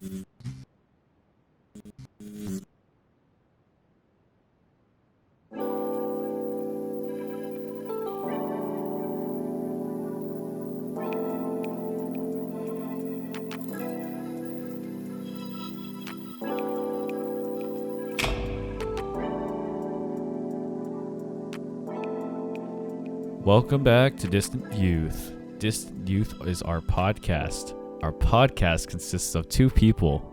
Welcome back to Distant Youth. Distant Youth is our podcast. Our podcast consists of two people.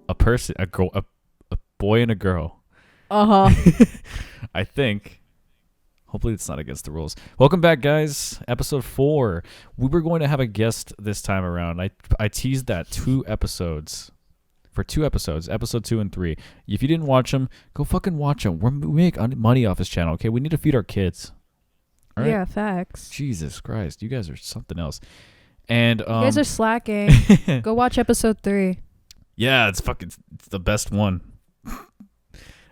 A person, a girl, a boy and a girl. I think. Hopefully it's not against the rules. Welcome back, guys. Episode 4. We were going to have a guest this time around. I teased that 2 episodes. For 2 episodes, episode 2 and 3. If you didn't watch them, go fucking watch them. We make money off this channel, okay? We need to feed our kids. All right? Yeah, facts. Jesus Christ, you guys are something else. And you guys are slacking. Go watch episode 3. Yeah, it's the best one.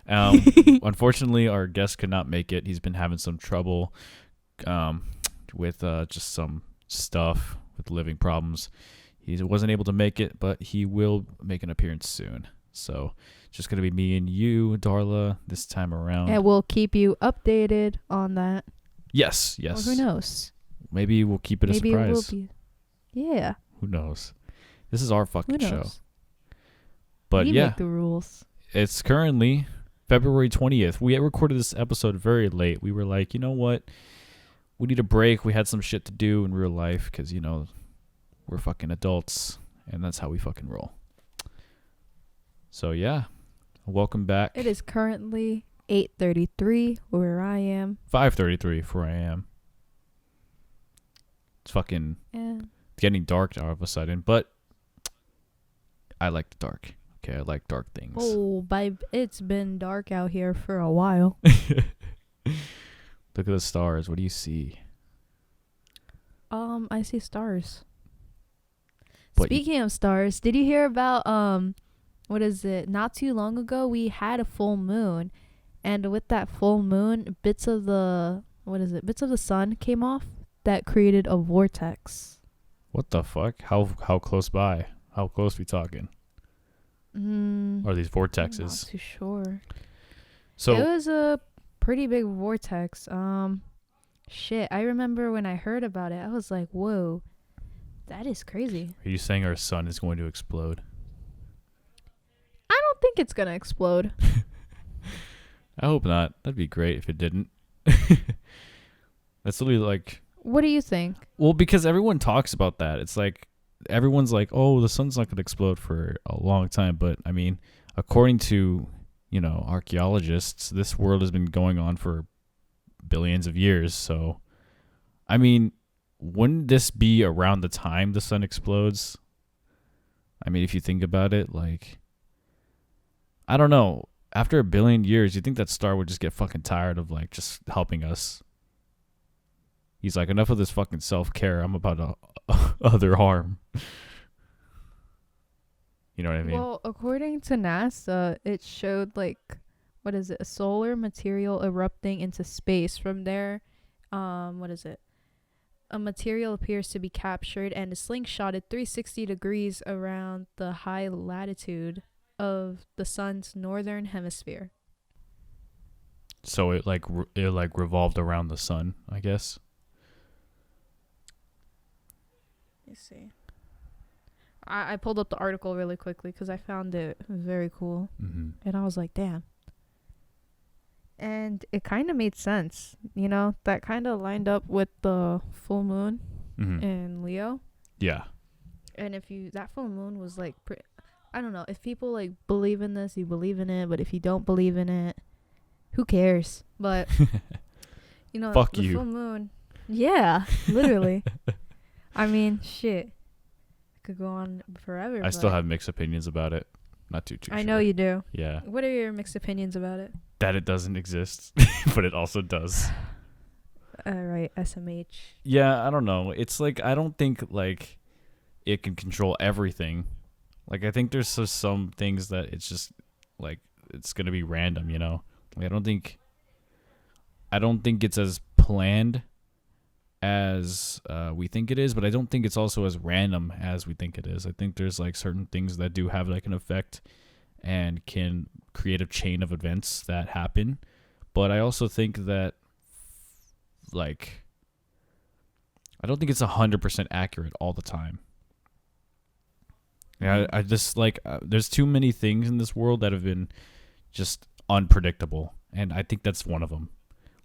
Unfortunately, our guest could not make it. He's been having some trouble with just some stuff with living problems. He wasn't able to make it, but he will make an appearance soon. So it's just going to be me and you, Darla, this time around. And we'll keep you updated on that. Yes. Or who knows? Maybe we'll keep it a surprise. Maybe it will be. Yeah. Who knows? This is our fucking show. But yeah, make the rules. It's currently February 20th. We recorded this episode very late. We were like, you know what? We need a break. We had some shit to do in real life because, you know, we're fucking adults and that's how we fucking roll. So, yeah. Welcome back. It is currently 8:33 where I am. 5:33 where I am. It's fucking getting dark all of a sudden, but I like the dark. Okay, I like dark things. Oh, babe, it's been dark out here for a while. Look at the stars. What do you see? I see stars. But Speaking of stars, did you hear about what is it? Not too long ago, we had a full moon, and with that full moon, bits of the sun came off that created a vortex. What the fuck? How close by? How close we talking? Are these vortexes? I'm not too sure. So it was a pretty big vortex. Shit. I remember when I heard about it, I was like, "Whoa, that is crazy." Are you saying our sun is going to explode? I don't think it's gonna explode. I hope not. That'd be great if it didn't. That's literally like. What do you think? Well, because everyone talks about that. It's like everyone's like, "Oh, the sun's not going to explode for a long time." But I mean, according to, you know, archaeologists, this world has been going on for billions of years. So, I mean, wouldn't this be around the time the sun explodes? I mean, if you think about it, like, I don't know. After a billion years, you think that star would just get fucking tired of like just helping us? He's like, enough of this fucking self-care. I'm about to other harm. You know what I mean? Well, according to NASA, it showed like, what is it? A solar material erupting into space. From there, what is it? A material appears to be captured and is slingshotted 360 degrees around the high latitude of the sun's northern hemisphere. So it revolved around the sun, I guess. Let me see. I pulled up the article really quickly because I found it very cool. Mm-hmm. And I was like, damn. And it kind of made sense. You know, that kind of lined up with the full moon in Leo. Yeah. And that full moon was like, I don't know. If people like believe in this, you believe in it. But if you don't believe in it, who cares? But, you know, fuck the you. Full moon. Yeah, literally. I mean, shit. It could go on forever. I still have mixed opinions about it. Not too I sure. know you do. Yeah. What are your mixed opinions about it? That it doesn't exist, but it also does. Right, SMH. Yeah, I don't know. It's like, I don't think like it can control everything. Like, I think there's just some things that it's just like, it's going to be random, you know? Like, I don't think it's as planned as we think it is, but I don't think it's also as random as we think it is. I think there's like certain things that do have like an effect and can create a chain of events that happen. But I also think that like I don't think it's 100% accurate all the time. Yeah, I just like there's too many things in this world that have been just unpredictable, and I think that's one of them.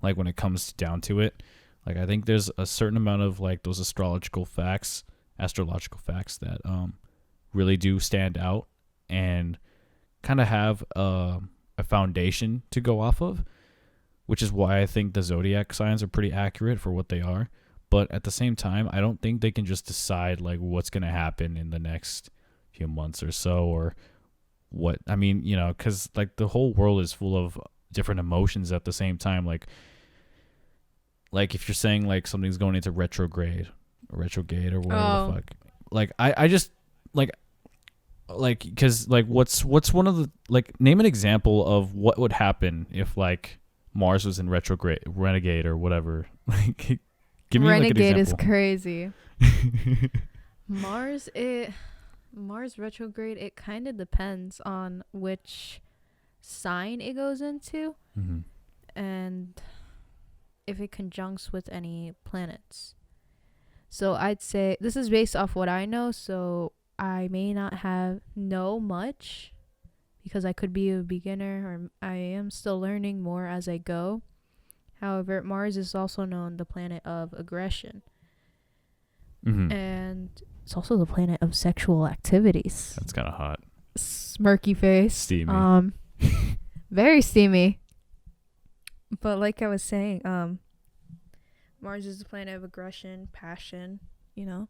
Like when it comes down to it, like I think there's a certain amount of like those astrological facts that really do stand out and kind of have a foundation to go off of, which is why I think the zodiac signs are pretty accurate for what they are. But at the same time, I don't think they can just decide like what's going to happen in the next few months or so, or what. I mean, you know, because like the whole world is full of different emotions at the same time. Like if you're saying like something's going into retrograde or whatever the fuck. Like I just like because like what's one of the like name an example of what would happen if like Mars was in retrograde, renegade or whatever. Like give me Renegade like an is example. crazy. Mars retrograde, it kind of depends on which sign it goes into and if it conjuncts with any planets. So I'd say this is based off what I know, so I may not know much because I could be a beginner or I am still learning more as I go. However, Mars is also known the planet of aggression. And it's also the planet of sexual activities. That's kind of hot. Smirky face. Steamy. Very steamy. But like I was saying, Mars is the planet of aggression, passion, you know.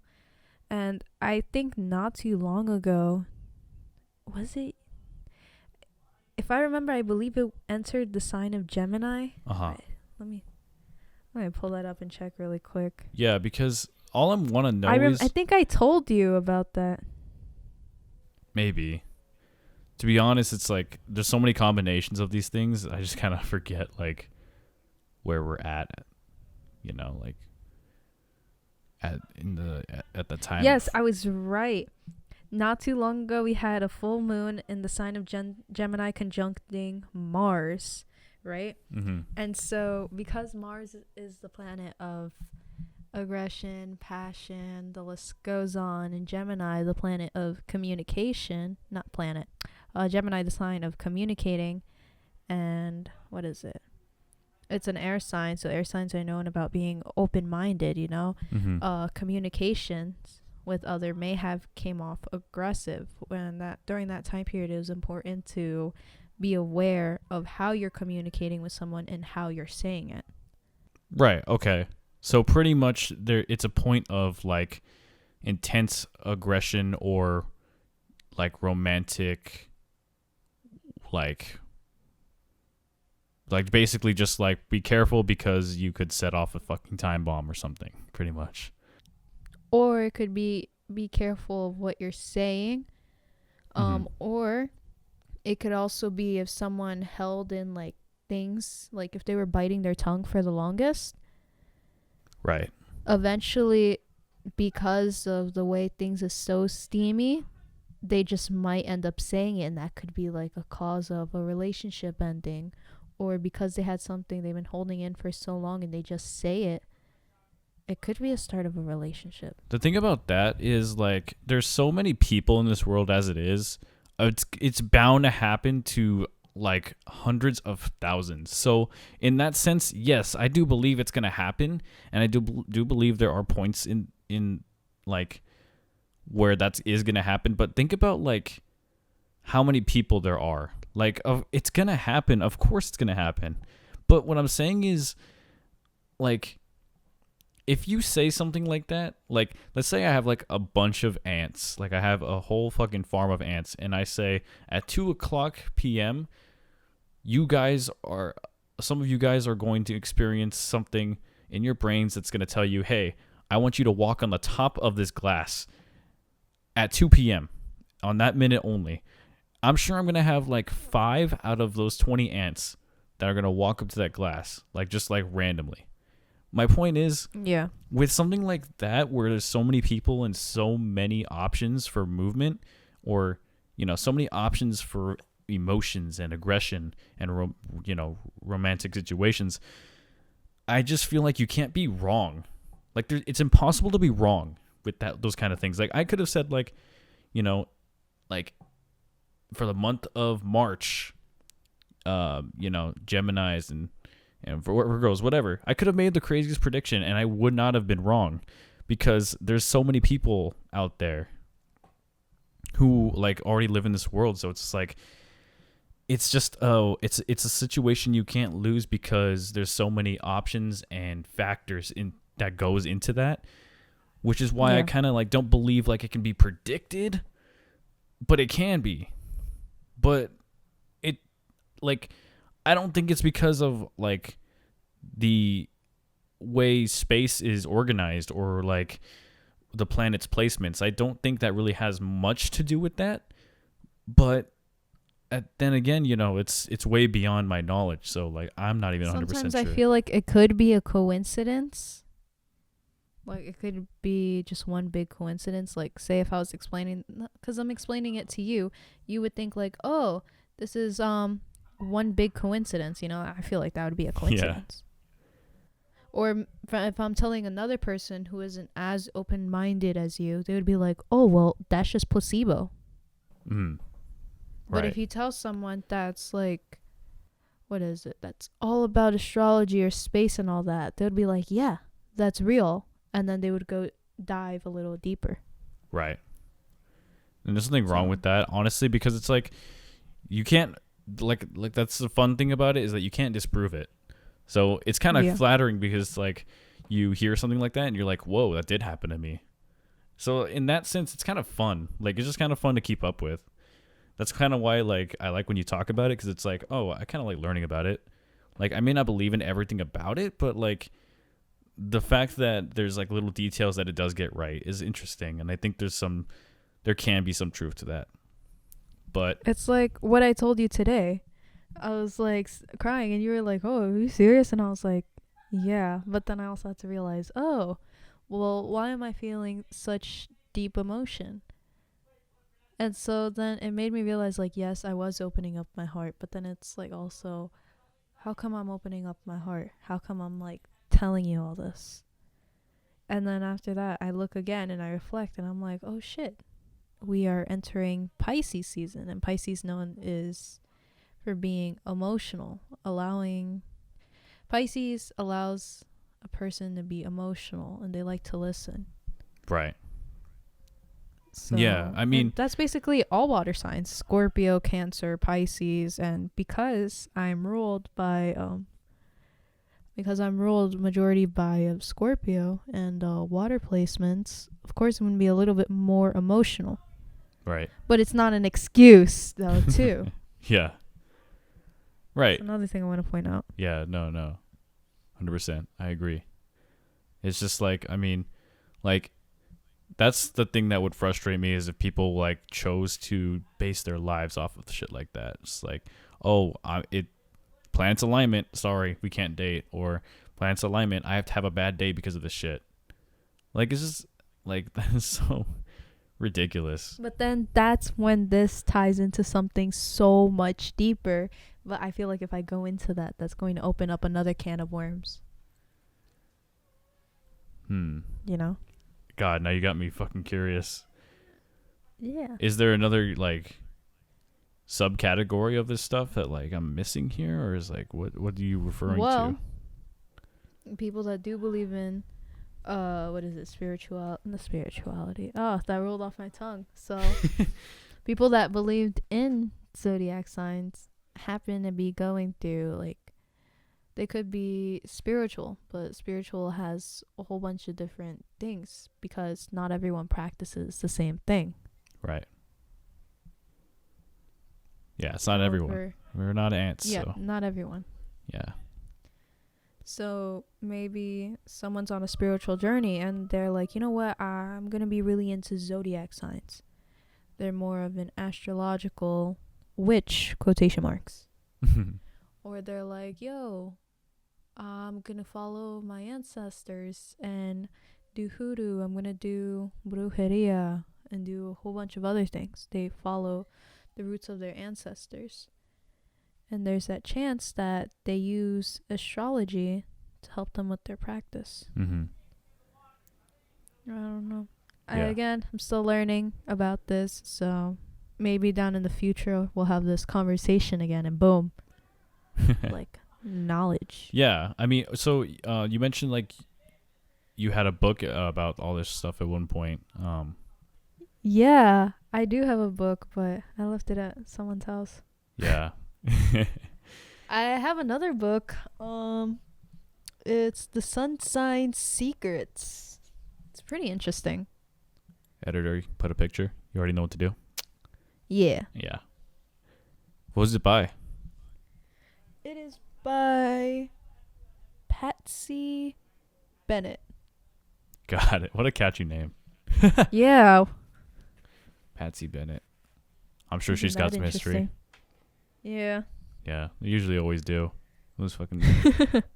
And I think not too long ago, was it? If I remember, I believe it entered the sign of Gemini. Let me pull that up and check really quick. Yeah, because all I want to know is... I think I told you about that. Maybe. To be honest, it's like there's so many combinations of these things. I just kind of forget like where we're at, you know, like at the time. Yes, I was right. Not too long ago, we had a full moon in the sign of Gemini conjuncting Mars, right? And so because Mars is the planet of aggression, passion, the list goes on, and Gemini, the planet of communication, not planet, Gemini, the sign of communicating, and what is it? It's an air sign, so air signs are known about being open-minded, you know? Communications with other may have came off aggressive during that time period. It was important to be aware of how you're communicating with someone and how you're saying it. Right. Okay. So pretty much it's a point of like intense aggression or like romantic, like basically just like be careful because you could set off a fucking time bomb or something, pretty much. Or it could be careful of what you're saying. Or it could also be if someone held in like things, like if they were biting their tongue for the longest. Right. Eventually, because of the way things are so steamy, they just might end up saying it, and that could be like a cause of a relationship ending. Or because they had something they've been holding in for so long and they just say it. It could be a start of a relationship. The thing about that is like there's so many people in this world as it is. It's bound to happen to like hundreds of thousands. So in that sense, yes, I do believe it's going to happen, and I do believe there are points in like where that is going to happen, but think about like how many people there are. Like it's going to happen. Of course it's going to happen. But what I'm saying is like if you say something like that, like let's say I have like a bunch of ants, like I have a whole fucking farm of ants, and I say at 2:00 p.m. some of you guys are going to experience something in your brains that's going to tell you, hey, I want you to walk on the top of this glass at 2 p.m. on that minute only. I'm sure I'm going to have like 5 out of those 20 ants that are going to walk up to that glass, like just like randomly. My point is, Yeah. with something like that, where there's so many people and so many options for movement, or so many options for emotions and aggression and romantic situations, I just feel like you can't be wrong. Like it's impossible to be wrong with those kind of things. Like I could have said like, like for the month of March, Geminis and for Virgos, whatever. I could have made the craziest prediction and I would not have been wrong, because there's so many people out there who like already live in this world. So it's like, it's just it's a situation you can't lose, because there's so many options and factors in that goes into that, which is why I kind of like don't believe like it can be predicted, but it can be. But it, like, I don't think it's because of like the way space is organized or like the planet's placements. I don't think that really has much to do with that. But then again, it's way beyond my knowledge. So like I'm not even 100% sure. Sometimes I feel like it could be a coincidence. Like it could be just one big coincidence. Like say if I was explaining, because I'm explaining it to you, you would think like, oh, this is one big coincidence. I feel like that would be a coincidence. Or if I'm telling another person who isn't as open-minded as you, they would be like, oh, well, that's just placebo. Mm. But Right. if you tell someone that's like, what is it? That's all about astrology or space and all that, they would be like, yeah, that's real. And then they would go dive a little deeper. Right. And there's nothing wrong with that, honestly, because it's like you can't like that's the fun thing about it, is that you can't disprove it. So it's kind of flattering, because like you hear something like that and you're like, whoa, that did happen to me. So in that sense, it's kind of fun. Like it's just kind of fun to keep up with. That's kind of why like I like when you talk about it, because it's like, oh, I kind of like learning about it. Like I may not believe in everything about it, but like the fact that there's like little details that it does get right is interesting, and I think there can be some truth to that. But it's like what I told you today. I was like crying and you were like, oh, are you serious? And I was like, yeah. But then I also had to realize, oh, well, why am I feeling such deep emotion? And so then it made me realize, like, yes, I was opening up my heart, but then it's like also, how come I'm opening up my heart? How come I'm like telling you all this? And then after that, I look again and I reflect and I'm like, oh shit, we are entering Pisces season, and Pisces known is for being emotional. Pisces allows a person to be emotional, and they like to listen. Right. So, yeah, I mean, that's basically all water signs: Scorpio, Cancer, Pisces. And because I'm ruled majority by Scorpio and water placements, of course I'm going to be a little bit more emotional. Right. But it's not an excuse though, too. Yeah. Right. That's another thing I want to point out. Yeah, no. 100%. I agree. It's just like, I mean, like, that's the thing that would frustrate me, is if people like chose to base their lives off of shit like that. It's like, oh, planets alignment, sorry, we can't date. Or planets alignment, I have to have a bad day because of this shit. Like, it's just like, that is so ridiculous. But then that's when this ties into something so much deeper. But I feel like if I go into that, that's going to open up another can of worms. God, now you got me fucking curious. Yeah. Is there another like subcategory of this stuff that like I'm missing here, or is like what are you referring to? People that do believe in what is it, spirituality. Oh, that rolled off my tongue. So people that believed in zodiac signs happen to be going through, like, they could be spiritual, but spiritual has a whole bunch of different things, because not everyone practices the same thing. Right. Yeah, it's not everyone. We're not ants. Yeah, so. Not everyone. Yeah. So maybe someone's on a spiritual journey and they're like, you know what, I'm going to be really into zodiac signs. They're more of an astrological witch, quotation marks. Or they're like, yo, I'm gonna follow my ancestors and do hoodoo. I'm gonna do brujeria and do a whole bunch of other things. They follow the roots of their ancestors. And there's that chance that they use astrology to help them with their practice. Mm-hmm. I don't know. Yeah. I'm still learning about this, so maybe down in the future we'll have this conversation again and boom. Like knowledge. Yeah, I mean, so you mentioned like you had a book about all this stuff at one point. Yeah, I do have a book, but I left it at someone's house. Yeah. I have another book. It's The Sun Sign Secrets. It's pretty interesting. Editor, put a picture. You already know what to do. Yeah. Yeah. What was it by? It is by Patsy Bennett. Got it. What a catchy name. Yeah. Patsy Bennett. I'm sure Isn't she's got that some history. interesting? Yeah. Yeah, they usually always do. Those fucking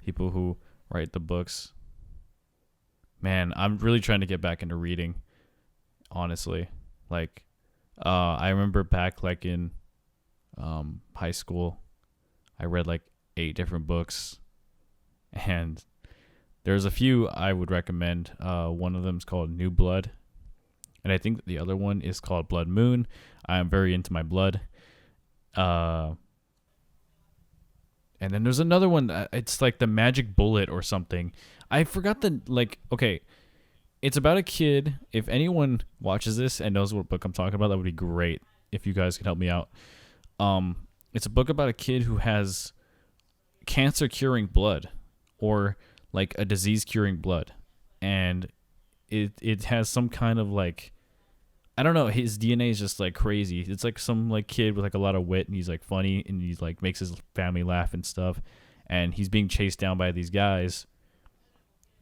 people who write the books. Man, I'm really trying to get back into reading, honestly. Like, I remember back like in high school, I read like 8 different books, and there's a few I would recommend. One of them is called New Blood, and I think the other one is called Blood Moon. I am very into my blood. And then there's another one. It's like The Magic Bullet or something. I forgot the Okay, it's about a kid. If anyone watches this and knows what book I'm talking about, that would be great. If you guys could help me out. It's a book about a kid who has cancer curing blood, or like a disease curing blood, and it has some kind of like, I don't know, his DNA is just like crazy. It's like some like kid with like a lot of wit, and he's like funny, and he's like makes his family laugh and stuff, and he's being chased down by these guys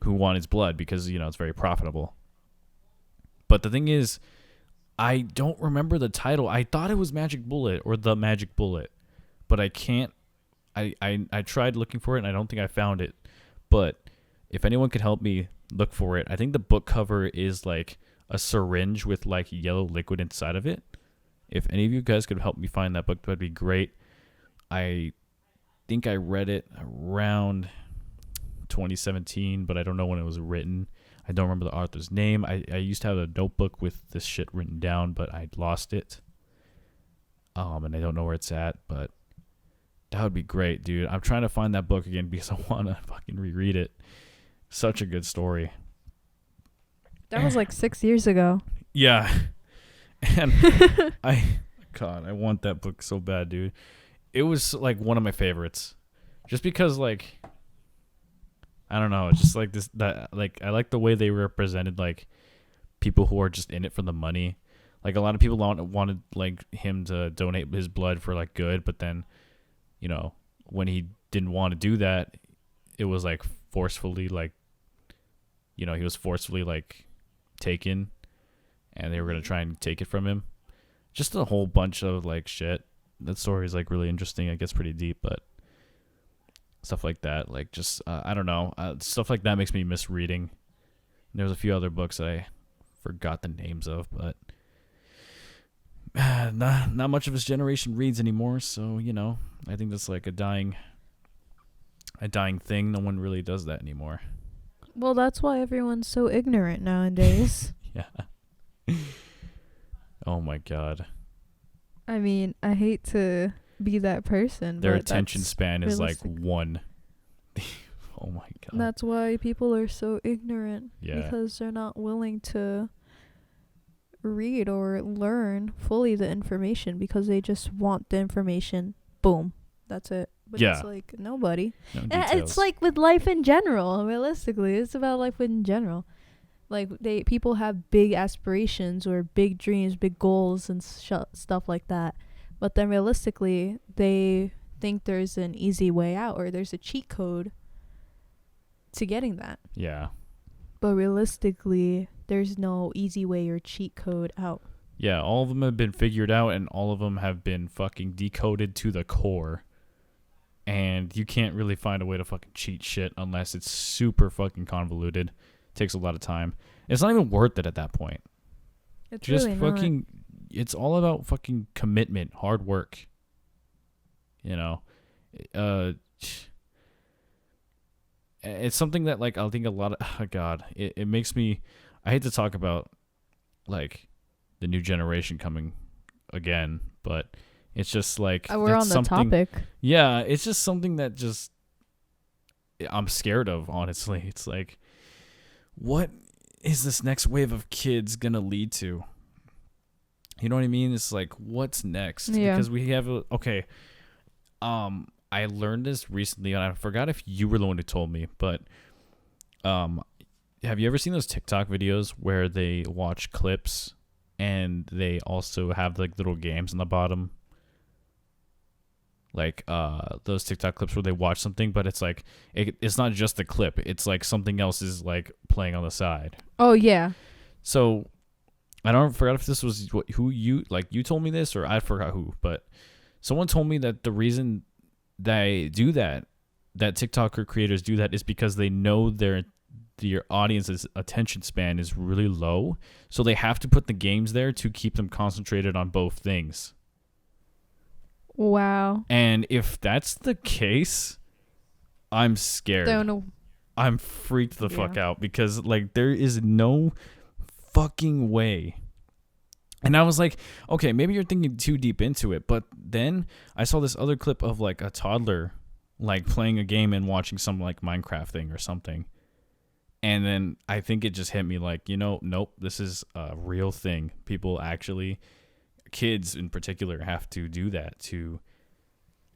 who want his blood because, you know, it's very profitable. But the thing is, I don't remember the title. I thought it was Magic Bullet or The Magic Bullet, but I can't. I tried looking for it, and I don't think I found it. But if anyone could help me look for it, I think the book cover is like a syringe with like yellow liquid inside of it. If any of you guys could help me find that book, that'd be great. I think I read it around 2017, but I don't know when it was written. I don't remember the author's name. I used to have a notebook with this shit written down, but I lost it. And I don't know where it's at, but that would be great, dude. I'm trying to find that book again because I want to fucking reread it. Such a good story. That was like 6 years ago. Yeah. And I want that book so bad, dude. It was like one of my favorites. Just because like, I don't know, it's just like this, that like, I like the way they represented like people who are just in it for the money. Like a lot of people wanted like him to donate his blood for like good, but then, you know, when he didn't want to do that, it was like forcefully like, you know, he was forcefully like taken, and they were going to try and take it from him. Just a whole bunch of like shit. That story is like really interesting. It gets pretty deep, but stuff like that, like just I don't know, stuff like that makes me miss reading. There's a few other books that I forgot the names of, but not much of his generation reads anymore. So, you know, I think that's like a dying thing. No one really does that anymore. Well, that's why everyone's so ignorant nowadays. Yeah. Oh my god. I mean, I hate to be that person. Their but attention that's span is like realistic. 1. Oh my god. That's why people are so ignorant. Yeah. Because they're not willing to read or learn fully the information because they just want the information. Boom. That's it. But Yeah. it's like nobody. No And details. it's like with life in general, realistically. It's about life in general. Like people have big aspirations or big dreams, big goals and stuff like that. But then realistically, they think there's an easy way out or there's a cheat code to getting that. Yeah. But realistically, there's no easy way or cheat code out. Yeah, all of them have been figured out, and all of them have been fucking decoded to the core. and you can't really find a way to fucking cheat shit unless it's super fucking convoluted. Takes a lot of time. It's not even worth it at that point. It's Just really fucking, it's all about fucking commitment, hard work. Uh, it's something that like I think a lot of God, it makes me. I hate to talk about like the new generation coming again, but it's just like not. We're on the topic. Yeah, it's just something that just I'm scared of. Honestly, it's like, what is this next wave of kids gonna lead to? You know what I mean? It's like, what's next? Yeah. Because we have I learned this recently, and I forgot if you were the one who told me, but have you ever seen those TikTok videos where they watch clips and they also have like little games on the bottom? Like those TikTok clips where they watch something, but it's like it's not just the clip. It's like something else is like playing on the side. Oh yeah. So forgot if this was who you told me this, or I forgot who, but someone told me that the reason they do that TikToker creators do that is because they know their audience's attention span is really low, so they have to put the games there to keep them concentrated on both things. Wow. And if that's the case, I'm scared. Don't know. I'm freaked the fuck out, because like there is no fucking way. And I was like, okay, maybe you're thinking too deep into it. But then I saw this other clip of like a toddler like playing a game and watching some like Minecraft thing or something. And then I think it just hit me like, nope, this is a real thing. People actually, kids in particular, have to do that to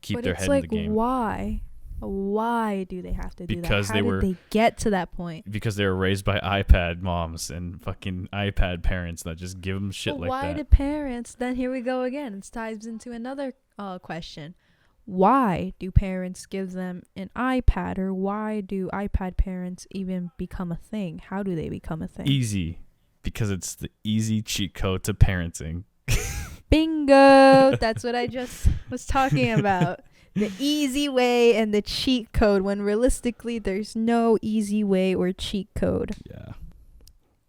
keep their head in the game. Why? Why do they have to do Because that? How did they get to that point? Because they were raised by iPad moms and fucking iPad parents that just give them shit like that. Why do parents? Then here we go again. It ties into another question. Why do parents give them an iPad, or why do iPad parents even become a thing? How do they become a thing? Easy. Because it's the easy cheat code to parenting. Bingo! That's what I just was talking about. The easy way and the cheat code, when realistically there's no easy way or cheat code. Yeah.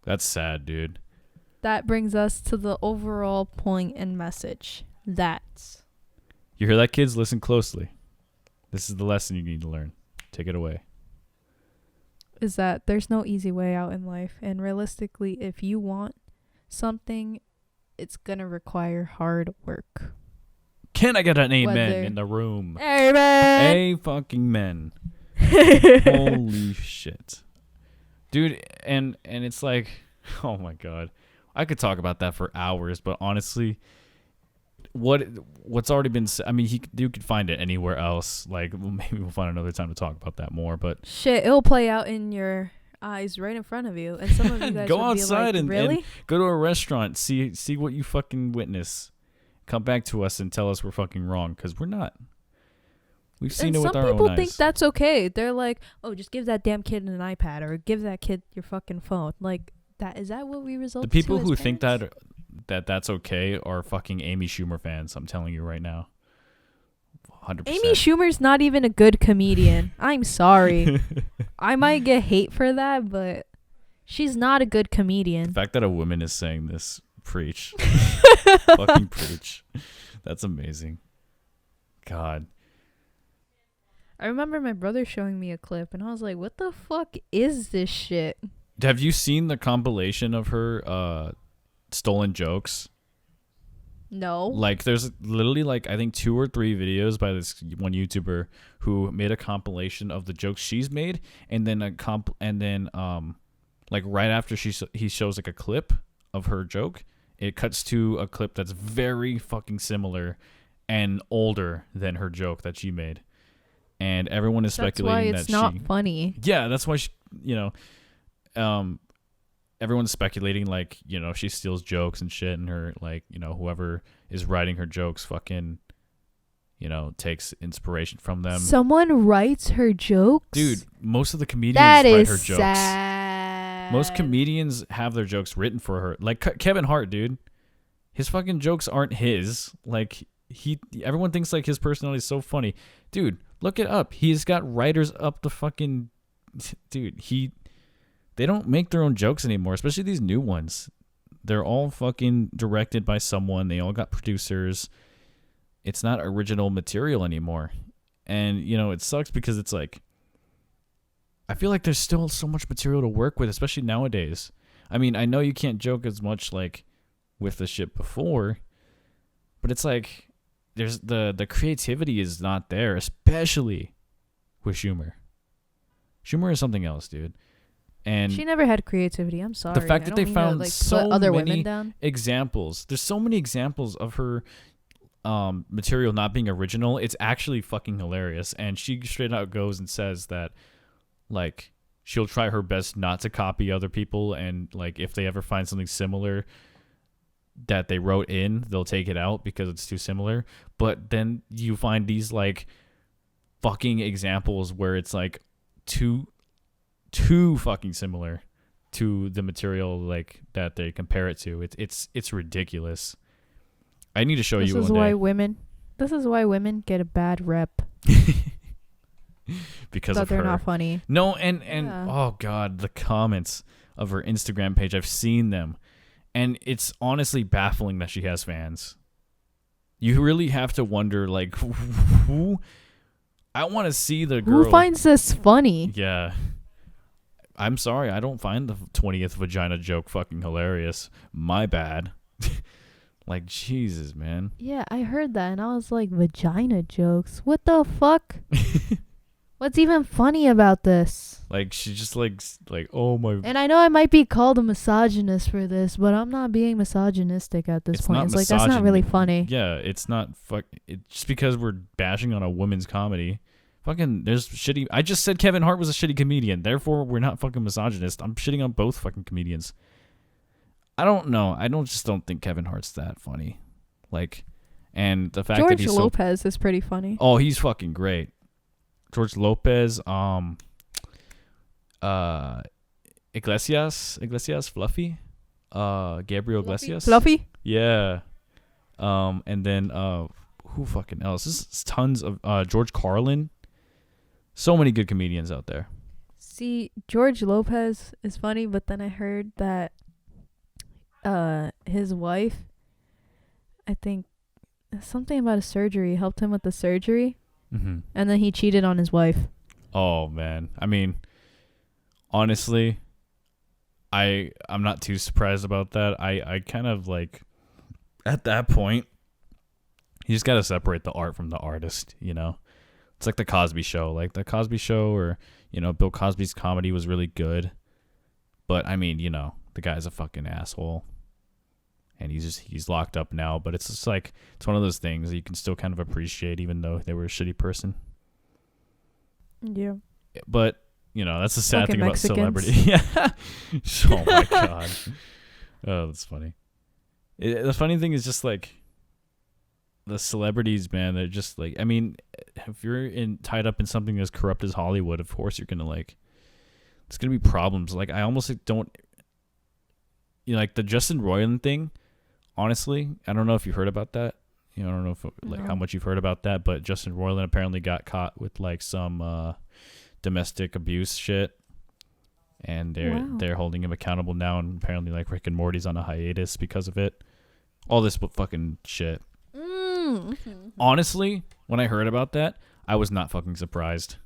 That's sad, dude. That brings us to the overall point and message. You hear that, kids? Listen closely. This is the lesson you need to learn. Take it away. Is that there's no easy way out in life. And realistically, if you want something, it's going to require hard work. Can I get an amen in the room? Amen! A fucking men. Holy shit. Dude, and it's like, oh my God. I could talk about that for hours, but honestly, what's already been said, I mean, you could find it anywhere else. Like, maybe we'll find another time to talk about that more, but shit, it'll play out in your eyes right in front of you, and some of you guys go would outside be like, really? and go to a restaurant, see what you fucking witness. Come back to us and tell us we're fucking wrong, because we're not. We've seen it with our own eyes. Some people think that's okay. They're like, oh, just give that damn kid an iPad, or give that kid your fucking phone. Like, is that what we result to? The people as who parents? think that's okay are fucking Amy Schumer fans. I'm telling you right now. 100%. Amy Schumer's not even a good comedian. I'm sorry. I might get hate for that, but she's not a good comedian. The fact that a woman is saying this, preach. Fucking preach. That's amazing. God. I remember my brother showing me a clip, and I was like, what the fuck is this shit? Have you seen the compilation of her stolen jokes? No. Like, there's literally like I think 2 or 3 videos by this one YouTuber who made a compilation of the jokes she's made, and then like right after he shows like a clip of her joke, it cuts to a clip that's very fucking similar and older than her joke that she made, and everyone is speculating that's why it's not funny. Yeah, that's why everyone's speculating like, she steals jokes and shit, and her like, whoever is writing her jokes fucking, takes inspiration from them. Someone writes her jokes? Dude, most of the comedians write her jokes. Sad. Most comedians have their jokes written for her. Like Kevin Hart, dude. His fucking jokes aren't his. Like, Everyone thinks like his personality is so funny. Dude, look it up. He's got writers up the fucking dude, they don't make their own jokes anymore, especially these new ones. They're all fucking directed by someone. They all got producers. It's not original material anymore. And, it sucks because it's like, I feel like there's still so much material to work with, especially nowadays. I mean, I know you can't joke as much like with the shit before, but it's like there's the creativity is not there, especially with Schumer. Schumer is something else, dude. And she never had creativity. I'm sorry. the fact that they found to, so put other many women down. examples, there's so many examples of her material not being original. It's actually fucking hilarious. And she straight out goes and says that, like, she'll try her best not to copy other people, and like if they ever find something similar that they wrote in, they'll take it out because it's too similar. But then you find these like fucking examples where it's like too fucking similar to the material like that they compare it to. It's ridiculous. I need to show you one day. This is why women get a bad rep. Because of they're her. not funny. No, and oh god, the comments of her Instagram page, I've seen them, and it's honestly baffling that she has fans. You really have to wonder, like, who? I want to see the girl. Who finds this funny? Yeah. I'm sorry, I don't find the 20th vagina joke fucking hilarious. My bad. Like, Jesus, man. Yeah, I heard that, and I was like, vagina jokes? What the fuck? What's even funny about this? Like, she just like, oh my. And I know I might be called a misogynist for this, but I'm not being misogynistic at this point. It's like, that's not really funny. Yeah, it's not just because we're bashing on a women's comedy. Fucking, there's shitty. I just said Kevin Hart was a shitty comedian. Therefore, we're not fucking misogynist. I'm shitting on both fucking comedians. I don't know. I just don't think Kevin Hart's that funny. Like, and the fact that he's George Lopez is pretty funny. Oh, he's fucking great. George Lopez, Iglesias, Fluffy, Gabriel Iglesias, Fluffy. Yeah, and then who fucking else? This is tons of George Carlin. So many good comedians out there. See, George Lopez is funny, but then I heard that his wife, I think something about a surgery, helped him with the surgery. Mm-hmm. And then he cheated on his wife. Oh man, I mean, honestly, I'm not too surprised about that. I kind of like, at that point, you just gotta separate the art from the artist. It's like the Cosby Show. Like the Cosby Show, or Bill Cosby's comedy was really good, but I mean, the guy's a fucking asshole, and he's locked up now. But it's just like, it's one of those things that you can still kind of appreciate, even though they were a shitty person. Yeah. But that's the sad Fucking thing about Mexicans. celebrity. Yeah. Oh my god. Oh, that's funny. The funny thing is just like the celebrities, man. They're just like, I mean, if you're tied up in something as corrupt as Hollywood, of course you're gonna like. It's gonna be problems. Like I almost don't. Like the Justin Roiland thing. Honestly, I don't know if you heard about that. I don't know if how much you've heard about that, but Justin Roiland apparently got caught with like some domestic abuse shit, and they're holding him accountable now, and apparently like Rick and Morty's on a hiatus because of it. All this fucking shit. Mm-hmm. Honestly, when I heard about that, I was not fucking surprised.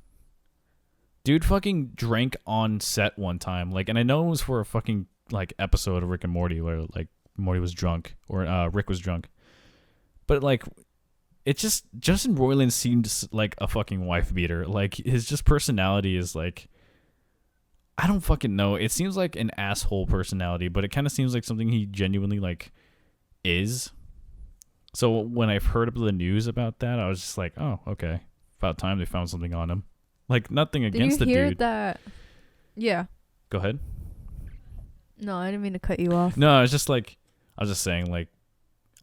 Dude fucking drank on set one time, like, and I know it was for a fucking like episode of Rick and Morty where like Morty was drunk or Rick was drunk, but like it just, Justin Roiland seemed like a fucking wife beater. Like his just personality is like, I don't fucking know. It seems like an asshole personality, but it kind of seems like something he genuinely like is. So when I've heard of the news about that, I was just like, oh, okay, about time they found something on him. Like nothing against the dude. Did you hear that? Yeah. Go ahead. No, I didn't mean to cut you off. No, I was just saying, like,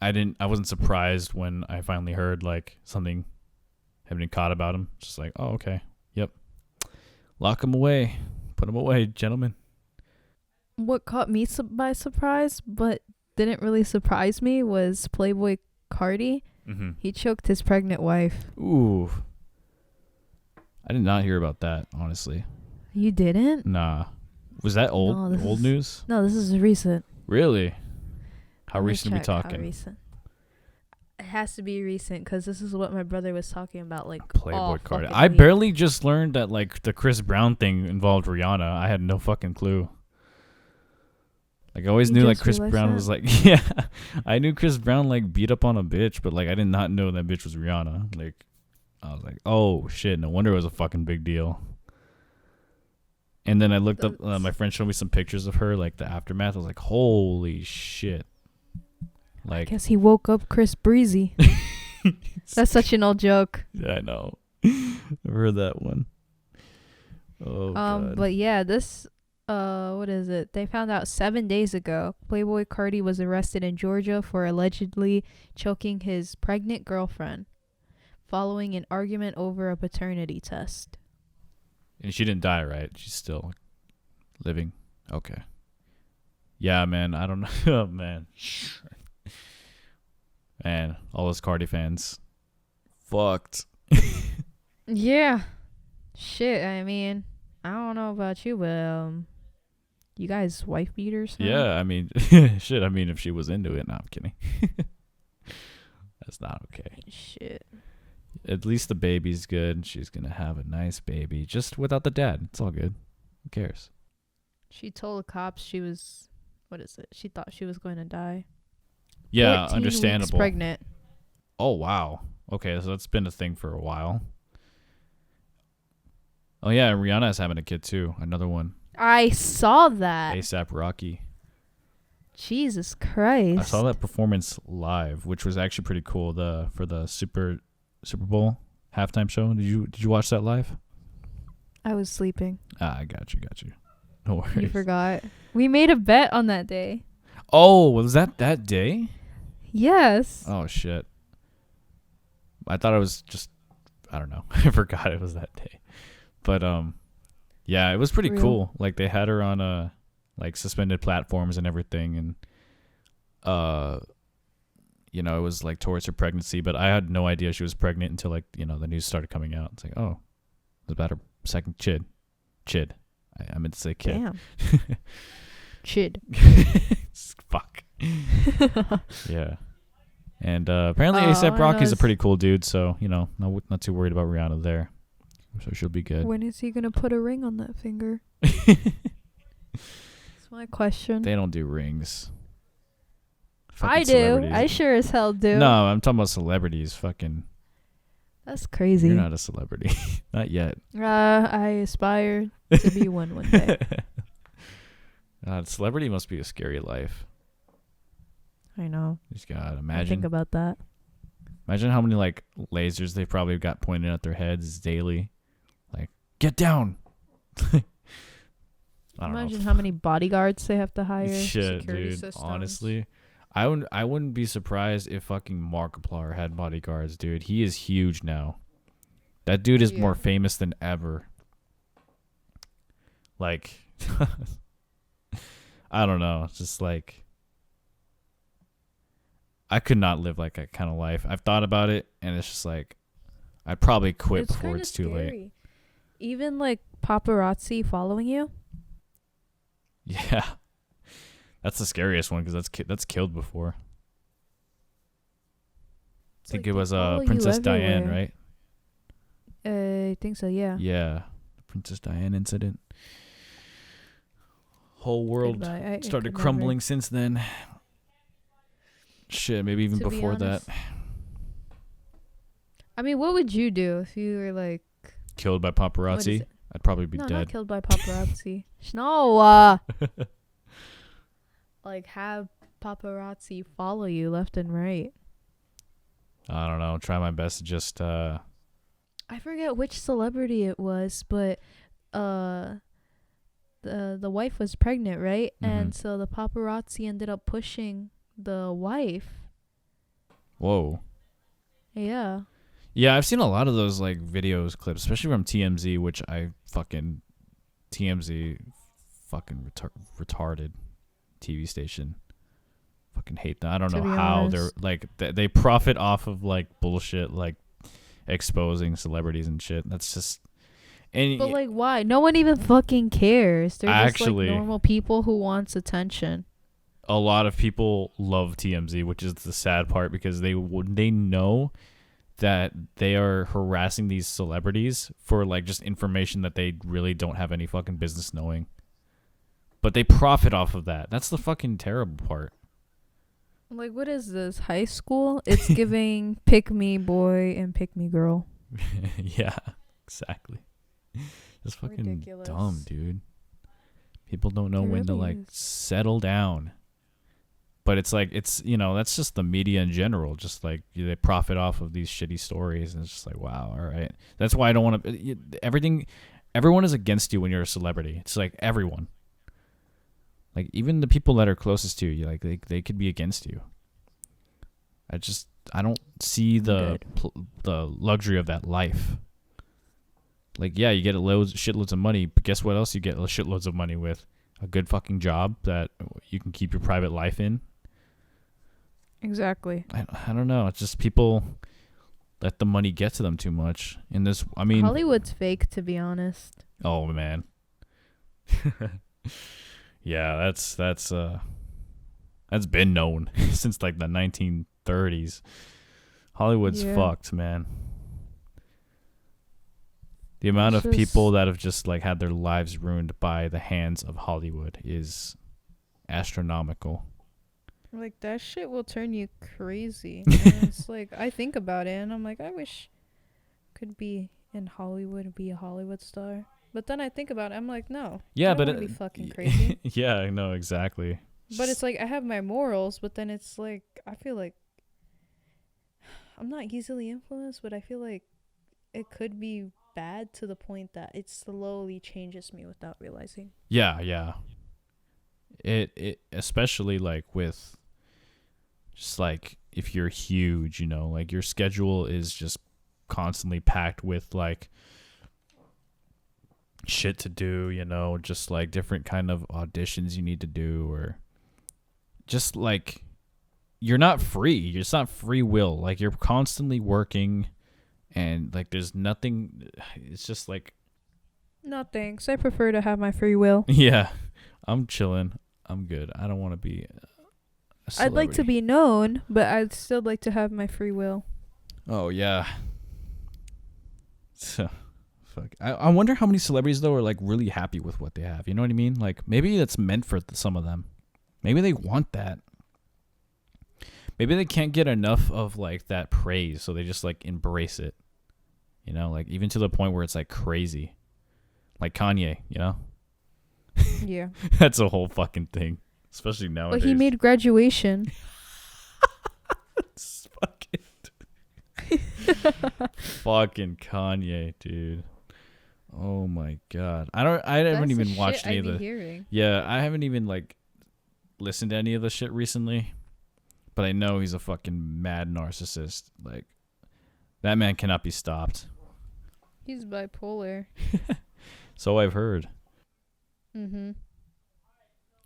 I wasn't surprised when I finally heard like something had been caught about him. Just like, oh, okay, yep, lock him away, put him away, gentlemen. What caught me by surprise, but didn't really surprise me, was Playboy Cardi. Mm-hmm. He choked his pregnant wife. Ooh. I did not hear about that, honestly. You didn't? Nah. Was that old? No, Old news? No, this is recent. Really? How Let me recent are we check how talking? recent. It has to be recent because this is what my brother was talking about. Like Playboy Cardi. fucking I week. barely just learned that like the Chris Brown thing involved Rihanna. I had no fucking clue. Like I always You knew like just Chris realized Brown that? was like yeah. I knew Chris Brown like beat up on a bitch, but like I did not know that bitch was Rihanna. Like I was like, oh shit, no wonder it was a fucking big deal. And then I looked up. My friend showed me some pictures of her, like the aftermath. I was like, holy shit. Like, Guess he woke up Chris Breezy. That's such an old joke. Yeah, I know. I've heard that one. Oh god. But yeah, this what is it? They found out 7 days ago. Playboy Cardi was arrested in Georgia for allegedly choking his pregnant girlfriend following an argument over a paternity test. And she didn't die, right? She's still living. Okay. Yeah, man. I don't know. Oh, man. Man, all those Cardi fans. Fucked. Yeah. Shit, I mean, I don't know about you, but you guys wife beaters? Huh? Yeah, I mean, shit. I mean, if she was into it. No, I'm kidding. That's not okay. Shit. At least the baby's good. She's going to have a nice baby. Just without the dad. It's all good. Who cares? She told the cops she was, what is it? She thought she was going to die. Yeah, 14 understandable. Weeks pregnant. Oh, wow. Okay, so that's been a thing for a while. Oh, yeah, Rihanna's having a kid, too. Another one. I saw that. A$AP Rocky. Jesus Christ. I saw that performance live, which was actually pretty cool. For the Super Bowl halftime show. Did you watch that live? I was sleeping. I got you. No worries. You forgot. We made a bet on that day. Oh, was that day? Yes. Oh shit. I thought it was just, I don't know. I forgot it was that day. But yeah, it was pretty cool. Like they had her on like suspended platforms and everything, and you know, it was like towards her pregnancy, but I had no idea she was pregnant until like, you know, the news started coming out. It's like, oh, it's about her second chid. I meant to say kid. Damn. Chid. Fuck. Yeah. And apparently A$AP Rocky's a pretty cool dude, so, you know, not too worried about Rihanna there. So she'll be good. When is he going to put a ring on that finger? That's my question. They don't do rings. I do. I sure as hell do. No, I'm talking about celebrities. Fucking. That's crazy. You're not a celebrity. Not yet. I aspire to be one day. Celebrity must be a scary life. I know. You just gotta I imagine. think about that. Imagine how many like lasers they probably got pointed at their heads daily. Like, get down. I don't Imagine know. how many bodyguards they have to hire. Shit, security dude. systems. Honestly, I wouldn't be surprised if fucking Markiplier had bodyguards, dude. He is huge now. That dude is more famous than ever. Like, I don't know. It's just like, I could not live like that kind of life. I've thought about it, and it's just like, I'd probably quit before it's too late. Even like paparazzi following you. Yeah, that's the scariest one because that's killed before. I think it was Princess Diane, right? I think so. Yeah. Yeah, the Princess Diane incident. Whole world started crumbling since then. Shit, maybe even before that. I mean, what would you do if you were like killed by paparazzi? I'd probably be dead. Not killed by paparazzi. No. Like have paparazzi follow you left and right. I don't know. Try my best to just. I forget which celebrity it was, but the wife was pregnant, right? Mm-hmm. And so the paparazzi ended up pushing the wife. Whoa. Yeah. Yeah, I've seen a lot of those like videos, clips, especially from TMZ, which TMZ fucking retarded TV station. Fucking hate them. I don't To know be how they're honest. like they profit off of like bullshit, like exposing celebrities and shit. That's just and But like, why? No one even fucking cares. They're just like actually normal people who wants attention. a lot of people love TMZ, which is the sad part because they know that they are harassing these celebrities for like just information that they really don't have any fucking business knowing. But they profit off of that. That's the fucking terrible part. Like, what is this? High school? It's giving pick me boy and pick me girl. Yeah, exactly. That's fucking Ridiculous. dumb, dude. People don't know It when to really like is. settle down. But it's like it's that's just the media in general. Just like they profit off of these shitty stories, and it's just like wow, all right. That's why I don't want to. Everything, everyone is against you when you're a celebrity. It's like everyone. Like even the people that are closest to you, like they could be against you. I don't see the luxury of that life. Like yeah, you get shitloads of money, but guess what else you get shitloads of money with? A good fucking job that you can keep your private life in. Exactly. I don't know. It's just people let the money get to them too much. In this, I mean, Hollywood's fake, to be honest. oh man. Yeah, that's been known since like the 1930s. Hollywood's Yeah. fucked, man. The amount It's of just- people that have just like had their lives ruined by the hands of Hollywood is astronomical. Like, that shit will turn you crazy. And it's like, I think about it, and I'm like, I wish I could be in Hollywood and be a Hollywood star. But then I think about it, I'm like, no. Yeah, I but don't wanna be fucking crazy. yeah, I know exactly. But it's like, I have my morals, but then it's like, I feel like I'm not easily influenced, but I feel like it could be bad to the point that it slowly changes me without realizing. Yeah. It especially like with just like if you're huge, like your schedule is just constantly packed with like shit to do, just like different kind of auditions you need to do, or just like you're not free. It's not free will. Like you're constantly working and like there's nothing. It's just like No thanks. I prefer to have my free will. yeah, I'm chilling. I'm good. I don't want to be I'd like to be known, but I'd still like to have my free will. Oh yeah. So, fuck. I wonder how many celebrities though are like really happy with what they have. You know what I mean? Like maybe that's meant for some of them. Maybe they want that. Maybe they can't get enough of like that praise, so they just like embrace it. Like even to the point where it's like crazy. Like Kanye, Yeah. That's a whole fucking thing, especially nowadays. But he made graduation. It's fucking Kanye, dude. Oh my god. I haven't even watched any of the Hearing. Yeah, I haven't even like listened to any of the shit recently. But I know he's a fucking mad narcissist. Like that man cannot be stopped. He's bipolar. So I've heard. Mm-hmm.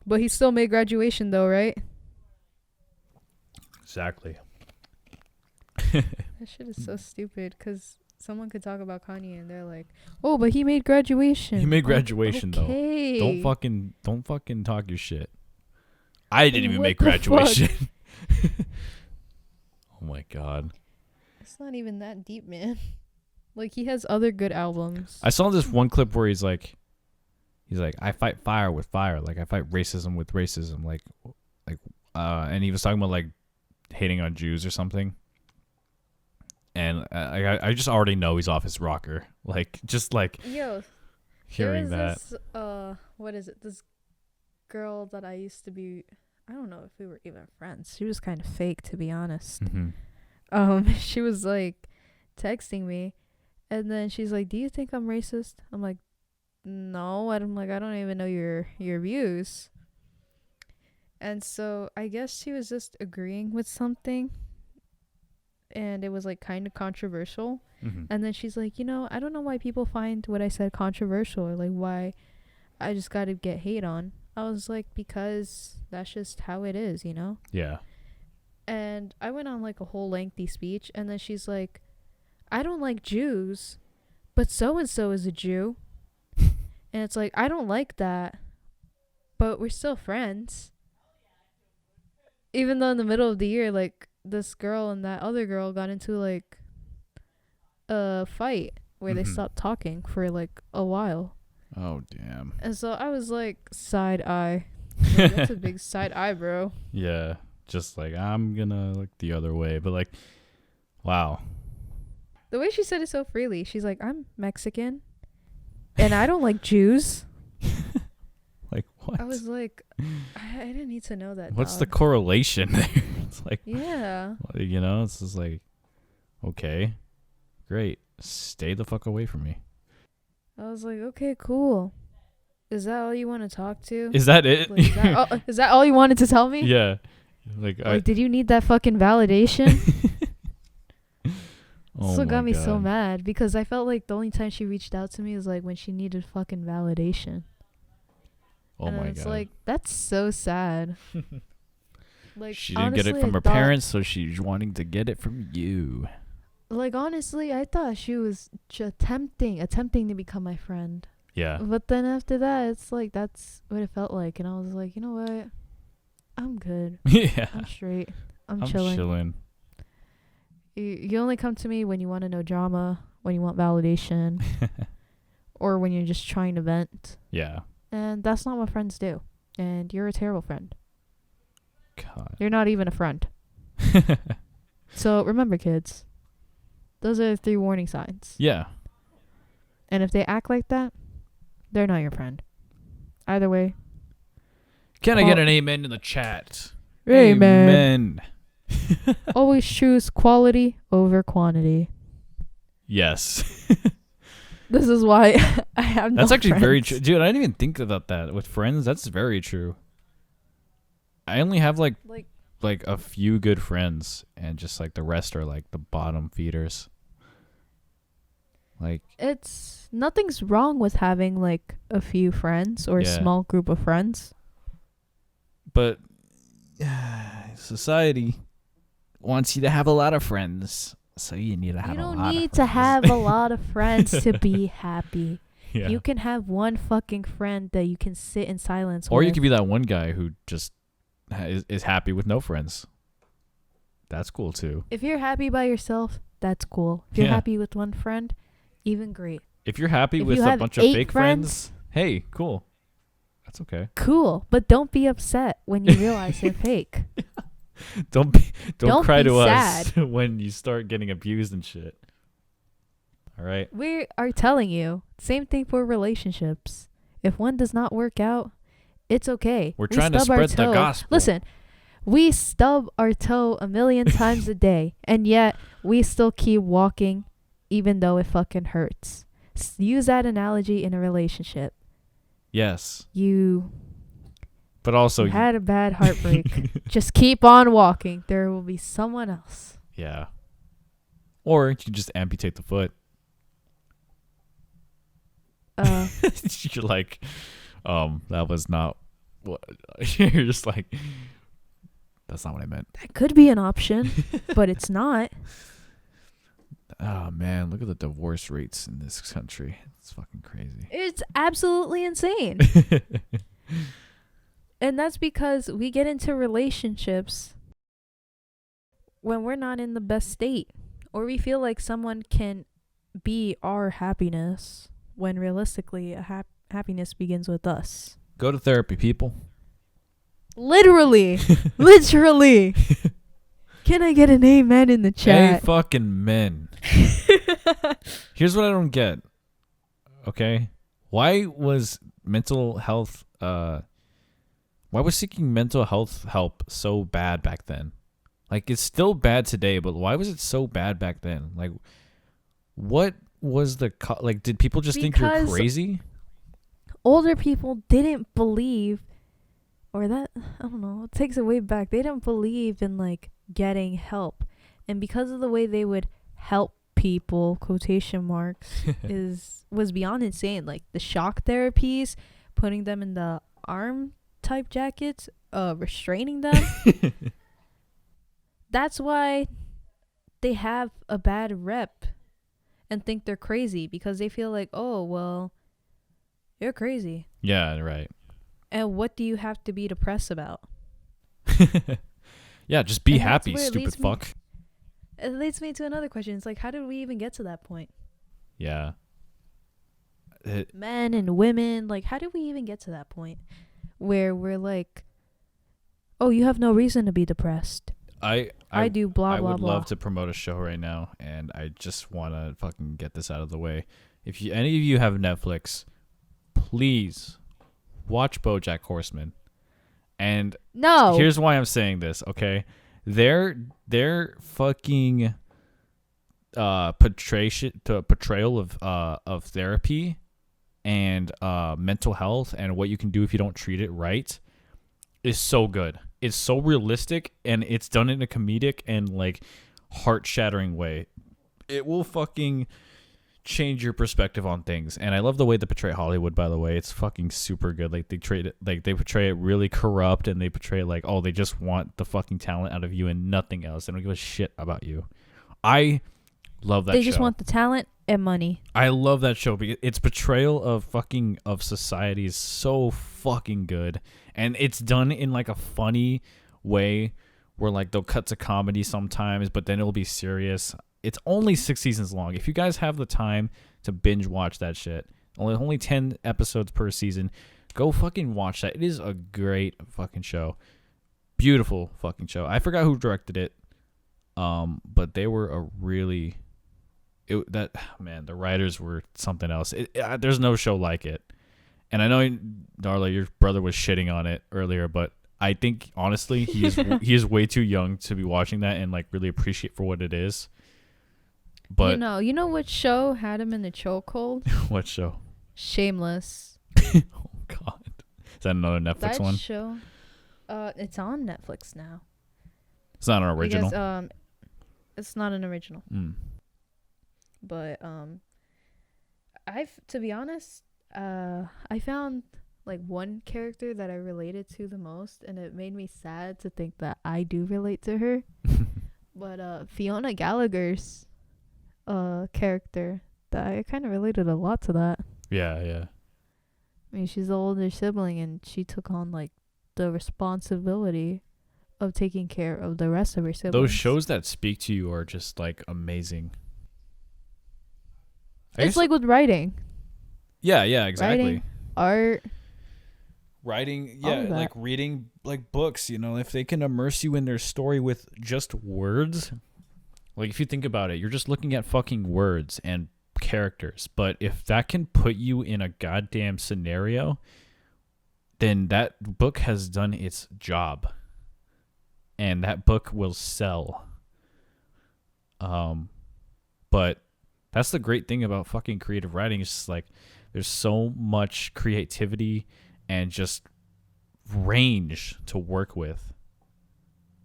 But he still made graduation though, right? Exactly. That shit is so stupid because someone could talk about Kanye and they're like, "Oh, but he made graduation." He made Like, graduation okay. though. Don't fucking talk your shit. I didn't even What make the graduation. Oh my god. It's not even that deep, man. Like he has other good albums. I saw this one clip where he's like I fight fire with fire, like I fight racism with racism, like and he was talking about like hating on Jews or something. And I just already know he's off his rocker. Like just like Yo, hearing that. This, what is it? This girl that I used to be. I don't know if we were even friends. She was kind of fake, to be honest. Mm-hmm. She was like texting me, and then she's like, "Do you think I'm racist?" I'm like, "No." I'm like, "I don't even know your views." And so I guess she was just agreeing with something, and it was like kind of controversial. Mm-hmm. And then she's like, I don't know why people find what I said controversial, or like why I just gotta get hate on. I was like, because that's just how it is, you know? Yeah. And I went on like a whole lengthy speech, and then she's like, I don't like Jews, but so and so is a Jew. And it's like, I don't like that, but we're still friends. Even though in the middle of the year, like, this girl and that other girl got into like a fight where they Mhm. stopped talking for like a while. Oh damn. And so I was like, side eye. Like, that's a big side eye, bro. Yeah. Just like I'm gonna look the other way, but like, wow. The way she said it so freely, she's like, I'm Mexican and I don't like Jews. Like what? I was like, I didn't need to know that. What's the dog. correlation there? It's like, Yeah. you know, it's just like, okay, great, stay the fuck away from me. I was like, okay, cool. Is that all you want to talk to? Is that it? Like, is that all you wanted to tell me? Yeah. Like, Like, did you need that fucking validation? oh Still got my me so God. mad because I felt like the only time she reached out to me was like when she needed fucking validation. Oh and my it's God. like, that's so sad. Like, She didn't get it honestly, from I her thought- parents, so she's wanting to get it from you. Like, honestly, I thought she was attempting to become my friend. Yeah. But then after that, it's like, that's what it felt like. And I was like, you know what? I'm good. Yeah. I'm straight. I'm I'm chilling. chilling. You only come to me when you want to know drama, when you want validation, or when you're just trying to vent. Yeah. And that's not what friends do. And you're a terrible friend. God. You're not even a friend. So remember, kids, those are the 3 warning signs. Yeah. And if they act like that, they're not your friend. Either way. Can I get an amen in the chat? Amen. Always choose quality over quantity. Yes. This is why I have no That's actually very friends. true. Dude, I didn't even think about that. With friends, that's very true. I only have like a few good friends, and just like the rest are like the bottom feeders. Like, It's nothing's wrong with having like a few friends or a Yeah. small group of friends. but society wants you to have a lot of friends, so you need to have You a lot don't need of to friends. have a lot of friends to be happy. Yeah. You can have one fucking friend that you can sit in silence Or with. you could be that one guy who just is happy with no friends. That's cool too. If you're happy by yourself, that's cool. If you're Yeah. happy with one friend, even great. If you're happy If with you a have bunch of 8 fake friends, hey, cool. That's okay. Cool. But don't be upset when you realize they're fake. Don't Don't cry be to us when you start getting abused and shit. All right. We are telling you, same thing for relationships. If one does not work out, it's okay. We're We trying to stub our spread the toe. gospel. Listen, we stub our toe a million times a day, and yet we still keep walking even though it fucking hurts. Use that analogy in a relationship. Yes. But But also, you had a bad heartbreak. Just keep on walking. There will be someone else. yeah. Or you can just amputate the foot. You're like, that was not what. You're just like, that's not what I meant. That could be an option, but it's not. Oh man, look at the divorce rates in this country. It's fucking crazy. It's absolutely insane. And that's because we get into relationships when we're not in the best state, or we feel like someone can be our happiness when realistically happiness begins with us. Go to therapy, people. Literally. Literally. Can I get an amen in the Hey, chat? fucking men. Here's what I don't get. Okay, why was mental health? Why was seeking mental health help so bad back then? Like, it's still bad today, but why was it so bad back then? Like, what was the like? Did people just think you're Because crazy? Older people didn't believe, or that, I don't know, it takes it way back. They didn't believe in like getting help. And because of the way they would help people, quotation marks, was beyond insane. Like the shock therapies, putting them in the arm type jackets, restraining them. That's why they have a bad rep and think they're crazy, because they feel like, oh, well, you're crazy. Yeah, right. And what do you have to be depressed about? Yeah, just be And that's happy, where it stupid leads me- fuck. It leads me to another question. It's like, how did we even get to that point? Yeah. Men and women, like, how did we even get to that point where we're like, oh, you have no reason to be depressed. I do blah, I blah, would blah. love to promote a show right now, and I just want to fucking get this out of the way. If any of you have Netflix, please watch BoJack Horseman. And No. here's why I'm saying this, okay? Their fucking portrayal of therapy and mental health and what you can do if you don't treat it right is so good. It's so realistic, and it's done in a comedic and like heart-shattering way. It will fucking change your perspective on things. And I love the way they portray Hollywood, by the way. It's fucking super good. Like they portray it really corrupt, and they portray it like, oh, they just want the fucking talent out of you and nothing else. They don't give a shit about you. I love that show. They just want the talent and money. I love that show because its portrayal of society is so fucking good, and it's done in like a funny way where like they'll cut to comedy sometimes, but then it'll be serious. It's only 6 seasons long. If you guys have the time to binge watch that shit, only 10 episodes per season, go fucking watch that. It is a great fucking show. Beautiful fucking show. I forgot who directed it, but they were a really... the writers were something else. There's no show like it. And I know, Darla, your brother was shitting on it earlier, but I think honestly he is way too young to be watching that and like really appreciate for what it is. But you know what show had him in the chokehold? What show? Shameless. Oh God, is that another Netflix That one? show, it's on Netflix now. It's not an original. Because, it's not an original. But to be honest, I found like one character that I related to the most, and it made me sad to think that I do relate to her. But Fiona Gallagher's character, that I kind of related a lot to that. Yeah. I mean, she's the older sibling, and she took on like the responsibility of taking care of the rest of her siblings. Those shows that speak to you are just like amazing. It's like with writing. Yeah, exactly. Writing, art. Writing, yeah, like reading like books, if they can immerse you in their story with just words. Like if you think about it, you're just looking at fucking words and characters. But if that can put you in a goddamn scenario, then that book has done its job. And that book will sell. But that's the great thing about fucking creative writing. It's just like there's so much creativity and just range to work with.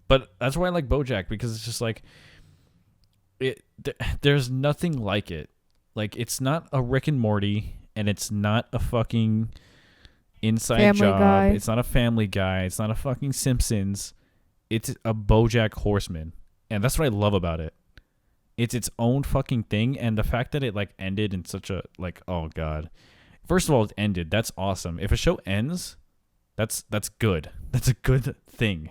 But that's why I like BoJack, because it's just like there's nothing like it. Like it's not a Rick and Morty, and it's not a fucking Inside Family Job. Guy. It's not a Family Guy. It's not a fucking Simpsons. It's a BoJack Horseman, and that's what I love about it. It's its own fucking thing, and the fact that it like ended in such a like, oh God. First of all, it ended. That's awesome. If a show ends, that's good. That's a good thing.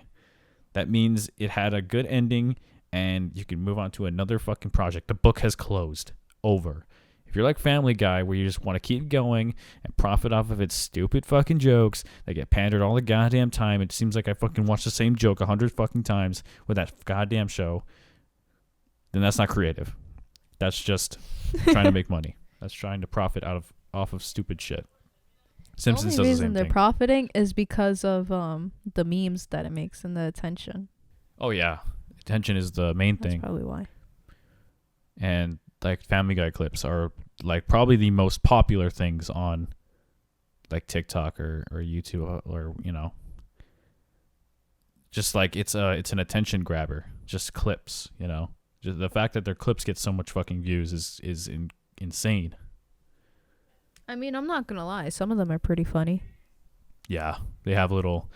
That means it had a good ending, and you can move on to another fucking project. The book has closed. Over. If you're like Family Guy, where you just want to keep going and profit off of its stupid fucking jokes that get pandered all the goddamn time, it seems like I fucking watch the same joke 100 fucking times with that goddamn show, then that's not creative. That's just trying to make money. That's trying to profit off of stupid shit. Simpsons The does only the reason same they're thing. profiting is because of the memes that it makes and the attention. Oh yeah, attention is the main That's thing. probably why. And like Family Guy clips are like probably the most popular things on like TikTok or YouTube or just like it's an attention grabber. Just clips, Just the fact that their clips get so much fucking views is insane. I mean, I'm not gonna lie. Some of them are pretty funny. Yeah, they have little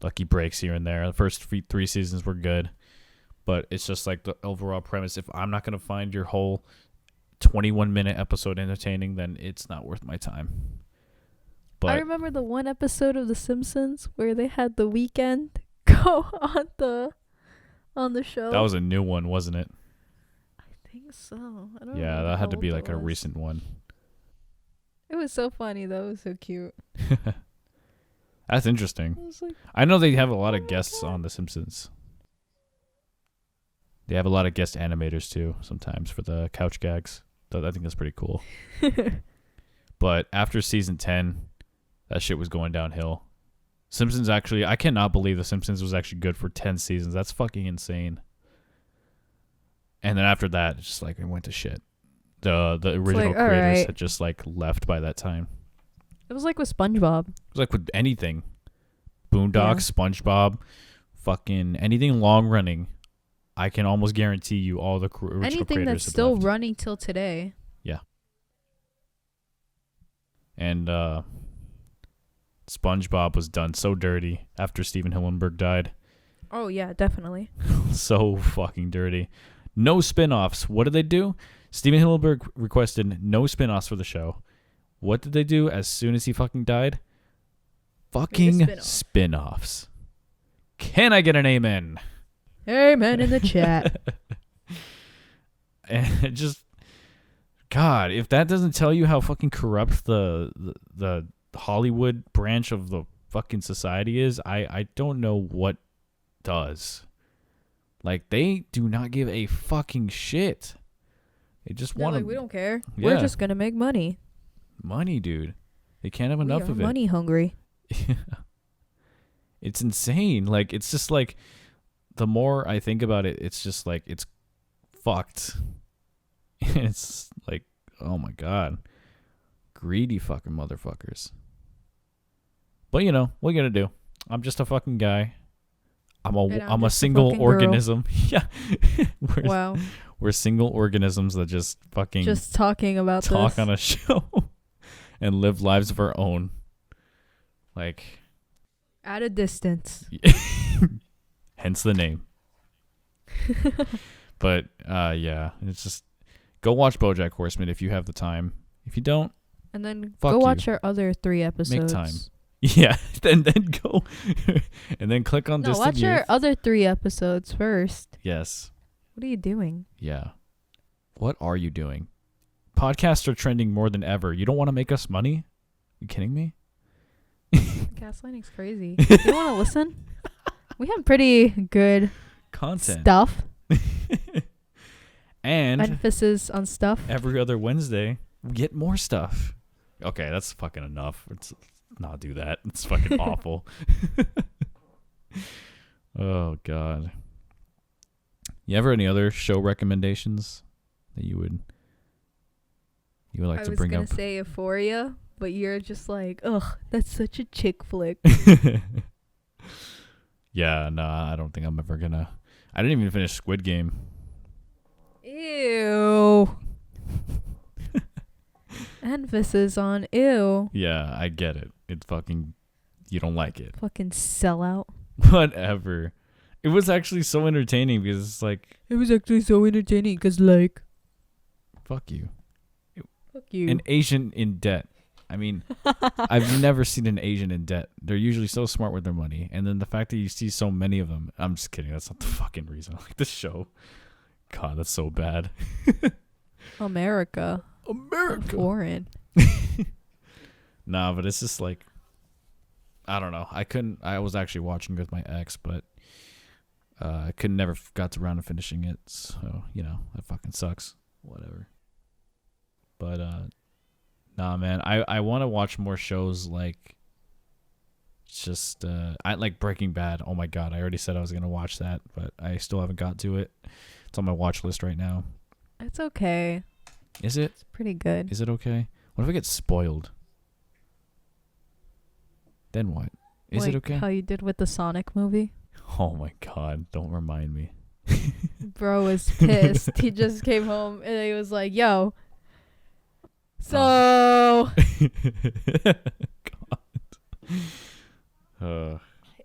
lucky breaks here and there. The first 3 seasons were good, but it's just like the overall premise. If I'm not gonna find your whole 21-minute episode entertaining, then it's not worth my time. But I remember the one episode of The Simpsons where they had The Weeknd go on the show. that was a new one, wasn't it? I think so. I don't Yeah, know that how had to be old like it a was. recent one. It was so funny though. It was so cute. That's interesting. I was like, I know they have a lot oh of my guests God. on The Simpsons. They have a lot of guest animators too, sometimes for the couch gags. I think that's pretty cool. But after season 10, that shit was going downhill. Simpsons actually, I cannot believe The Simpsons was actually good for 10 seasons. That's fucking insane. And then after that, it's just like it went to shit. The original like, creators alright. had just like left by that time. It was like with SpongeBob. It was like with anything. Boondocks, SpongeBob, fucking anything long running. I can almost guarantee you all the original Anything creators that's have still left. running till today. And SpongeBob was done so dirty after Steven Hillenburg died. Oh yeah, definitely. So fucking dirty. No spin-offs. What did they do? Steven Hillenburg requested no spin-offs for the show. What did they do as soon as he fucking died? Fucking spin-off. spin-offs. Can I get an amen? Amen in the chat. And it just, God, if that doesn't tell you how fucking corrupt the Hollywood branch of the fucking society is, I don't know what does. Like, they do not give a fucking shit. They just They're want like, we don't care. Yeah. We're just gonna make money. money, dude. They can't have We enough are of it. money hungry. It's insane. Like, it's just like, the more I think about it, it's just like, it's fucked. It's like, oh my God. Greedy fucking motherfuckers. But you know, what are you gonna do? I'm just a fucking guy. And I'm a just a single fucking girl. organism. Yeah. Wow. We're single organisms that just fucking Just talking about talk this. on a show and live lives of our own. Like, At a distance. hence the name. But yeah, it's just go watch BoJack Horseman if you have the time. If you don't, And then Fuck go you. watch our other 3 episodes. time. yeah, then go and then click on No, Distant watch our Youth. other 3 episodes first. Yes. What are you doing? Yeah. What are you doing? Podcasts are trending more than ever. You don't want to make us money? You kidding me? Gaslighting's crazy. You want to listen? We have pretty good Content. stuff. And Emphasis on stuff. every other Wednesday, we get more stuff. Okay, that's fucking enough. Let's not do that. It's fucking awful. Oh, God. You ever any other show recommendations that you would like I to was bring gonna up? say Euphoria, but you're just like, ugh, that's such a chick flick. Yeah, no, I don't think I'm ever gonna. I didn't even finish Squid Game. Ew. Emphasis on ew. Yeah, I get it. It's fucking. You don't like it. Fucking sellout. Whatever. It was actually so entertaining because it's like, It was actually so entertaining because, like, fuck you. fuck you. An Asian in debt. I mean, I've never seen an Asian in debt. They're usually so smart with their money. And then the fact that you see so many of them. I'm just kidding. That's not the fucking reason I like this show. God, that's so bad. America. America. Foreign. Nah, but it's just like, I don't know. I was actually watching with my ex, but I never got around to finishing it. So, you know, that fucking sucks. Whatever. But, nah, man, I want to watch more shows like, just, I like Breaking Bad. Oh my God. I already said I was going to watch that, but I still haven't got to it. It's on my watch list right now. It's okay. Is it? It's pretty good. Is it okay? What if I get spoiled? Then what? Is like it okay? how you did with the Sonic movie? Oh my God, don't remind me. Bro was pissed. He just came home and he was like, yo. So. God. Uh,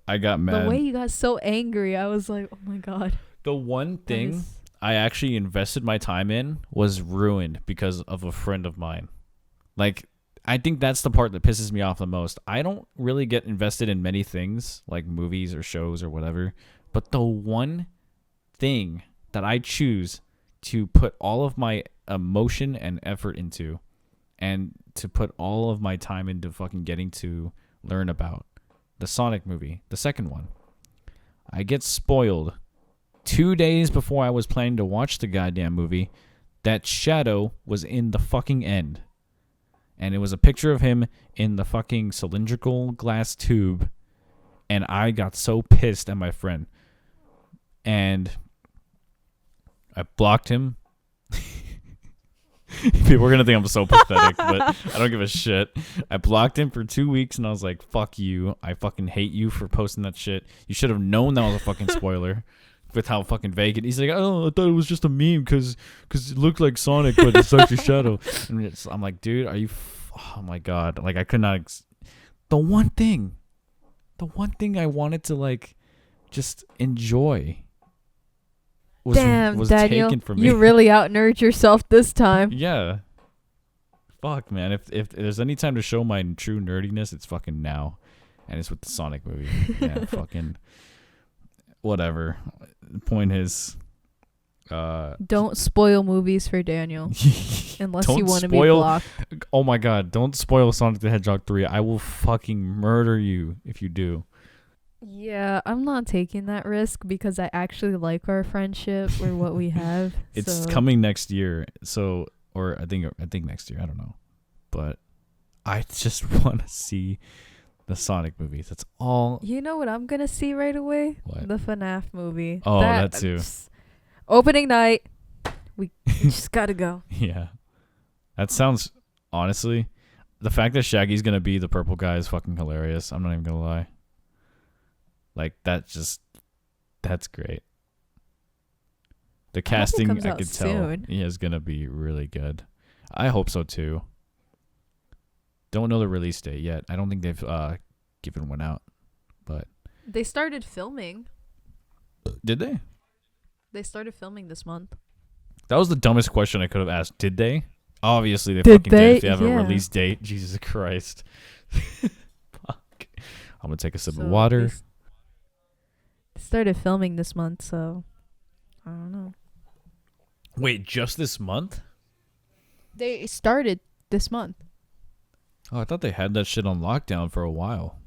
I got The way mad. you got so angry, I was like, oh my god. The one That thing is I actually invested my time in was ruined because of a friend of mine. Like, I think that's the part that pisses me off the most. I don't really get invested in many things, like movies or shows or whatever. But the one thing that I choose to put all of my emotion and effort into and to put all of my time into fucking getting to learn about the Sonic movie, the second one. I get spoiled 2 days before I was planning to watch the goddamn movie that Shadow was in the fucking end. And it was a picture of him in the fucking cylindrical glass tube. And I got so pissed at my friend. And I blocked him. People are going to think I'm so pathetic, but I don't give a shit. I blocked him for 2 weeks and I was like, fuck you. I fucking hate you for posting that shit. You should have known that was a fucking spoiler with how fucking vague it. He's like, oh, I thought it was just a meme because it looked like Sonic, but it's like your shadow. And I'm like, dude, are you... oh my god. Like, I could not... the one thing I wanted to, like, just enjoy damn, was Daniel. taken from me. You really out nerd yourself this time. Yeah. Fuck, man. If there's any time to show my true nerdiness, it's fucking now. And it's with the Sonic movie. Yeah, fucking... whatever. The point is... don't spoil movies for Daniel. Unless Don't you want to be spoil- blocked. oh my god, don't spoil Sonic the Hedgehog 3. I will fucking murder you if you do. Yeah, I'm not taking that risk because I actually like our friendship or what we have. It's so. coming next year. So, or I think next year, I don't know. But I just want to see the Sonic movies. That's all. You know what I'm gonna see right away? What? The FNAF movie. Oh, that too. Opening night. We just gotta go. Yeah. That sounds, honestly, the fact that Shaggy's going to be the purple guy is fucking hilarious. I'm not even going to lie. Like, that's great. The casting, comes I out could tell, soon. is going to be really good. I hope so, too. Don't know the release date yet. I don't think they've given one out. But They started filming. did they? They started filming this month. That was the dumbest question I could have asked. Did they? Obviously, they Did fucking they? did if they have a Yeah. release date. Jesus Christ. Fuck. I'm going to take a sip So of water. They started filming this month, so I don't know. Wait, just this month? They started this month. Oh, I thought they had that shit on lockdown for a while.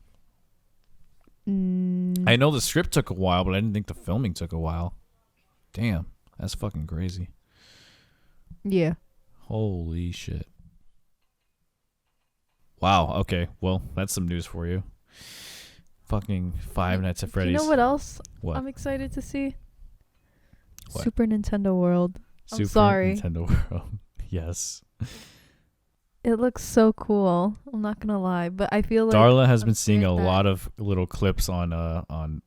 Mm, I know the script took a while, but I didn't think the filming took a while. Damn, that's fucking crazy. yeah. Holy shit. Wow, okay. Well, that's some news for you. Fucking Five Nights at Freddy's. You know what else What? I'm excited to see? What? Super Nintendo World. Super sorry. Nintendo World. Yes. It looks so cool. I'm not gonna lie, but I feel like Darla has I'm been seeing a scared that- lot of little clips on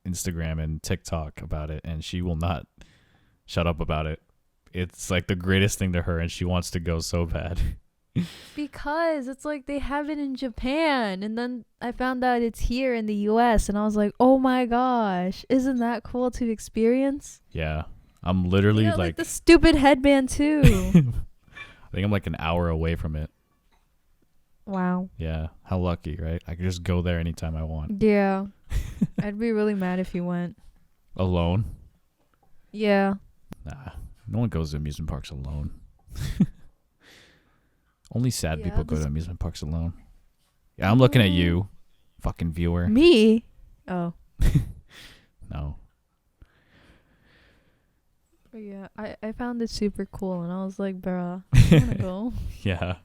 Instagram and TikTok about it, and she will not shut up about it. It's like the greatest thing to her, and she wants to go so bad. because it's like they have it in Japan, and then I found out it's here in the US, and I was like, oh my gosh, isn't that cool to experience? Yeah, I'm literally You got, like the stupid headband too. I think I'm like an hour away from it. Wow. Yeah, how lucky, right? I could just go there anytime I want. Yeah. I'd be really mad if you went. Alone? Yeah. Nah, no one goes to amusement parks alone. Only sad Yeah, people go this- to amusement parks alone. Yeah, I'm looking at you, fucking viewer. Me? Oh. No. But yeah, I found it super cool, and I was like, bruh, I want to go. Yeah.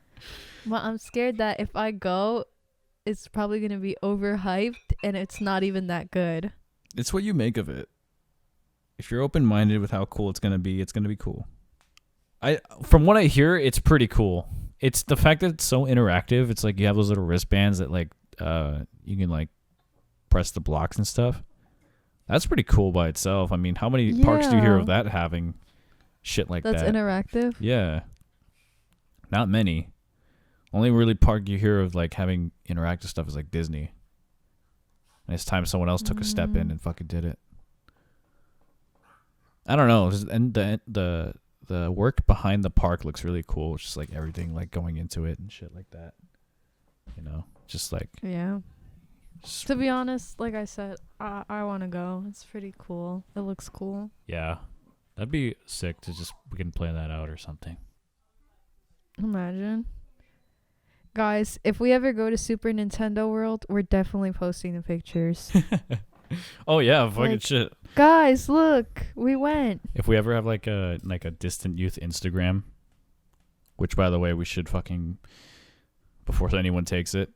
But I'm scared that if I go, it's probably going to be overhyped, and it's not even that good. It's what you make of it. If you're open-minded with how cool it's going to be cool. From what I hear, it's pretty cool. It's the fact that it's so interactive. It's like you have those little wristbands that like you can like press the blocks and stuff. That's pretty cool by itself. I mean, how many parks do you hear Yeah. of that having shit like That's that? interactive. Yeah. Not many. Only really park you hear of like having interactive stuff is like Disney. and it's time someone else took a step in and fucking did it. I don't know. And the work behind the park looks really cool. It's just like everything like going into it and shit like that. You know, just like Yeah. To be honest, like I said, I want to go. It's pretty cool. It looks cool. yeah, that'd be sick to just we can plan that out or something. Imagine. Guys, if we ever go to Super Nintendo World, we're definitely posting the pictures. Oh yeah, fucking Like- shit. Guys, look, we went. If we ever have like a distant youth Instagram, which by the way we should fucking before anyone takes it,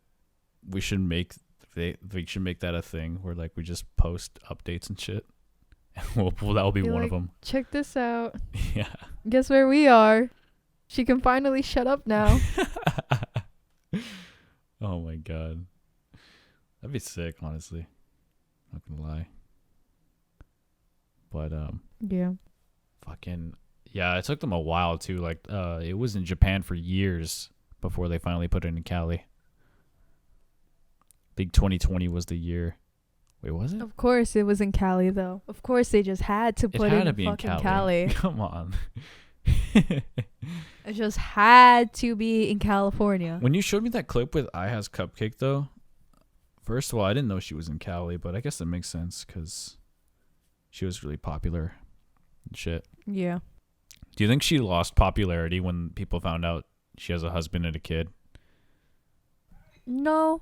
we should make that a thing where like we just post updates and shit. That'll be Be one like, of them. Check this out. Yeah. Guess where we are? She can finally shut up now. Oh my god, that'd be sick. Honestly, not gonna lie. But Yeah. fucking yeah, it took them a while too. Like it was in Japan for years before they finally put it in Cali. I think 2020 was the year. Wait, was it? Of course it was in Cali, though. Of course they just had to put had it to in be in fucking Cali. Cali. Come on. It just had to be in California. When you showed me that clip with I Has Cupcake, though, first of all, I didn't know she was in Cali, but I guess that makes sense because she was really popular and shit. Yeah. Do you think she lost popularity when people found out she has a husband and a kid? No.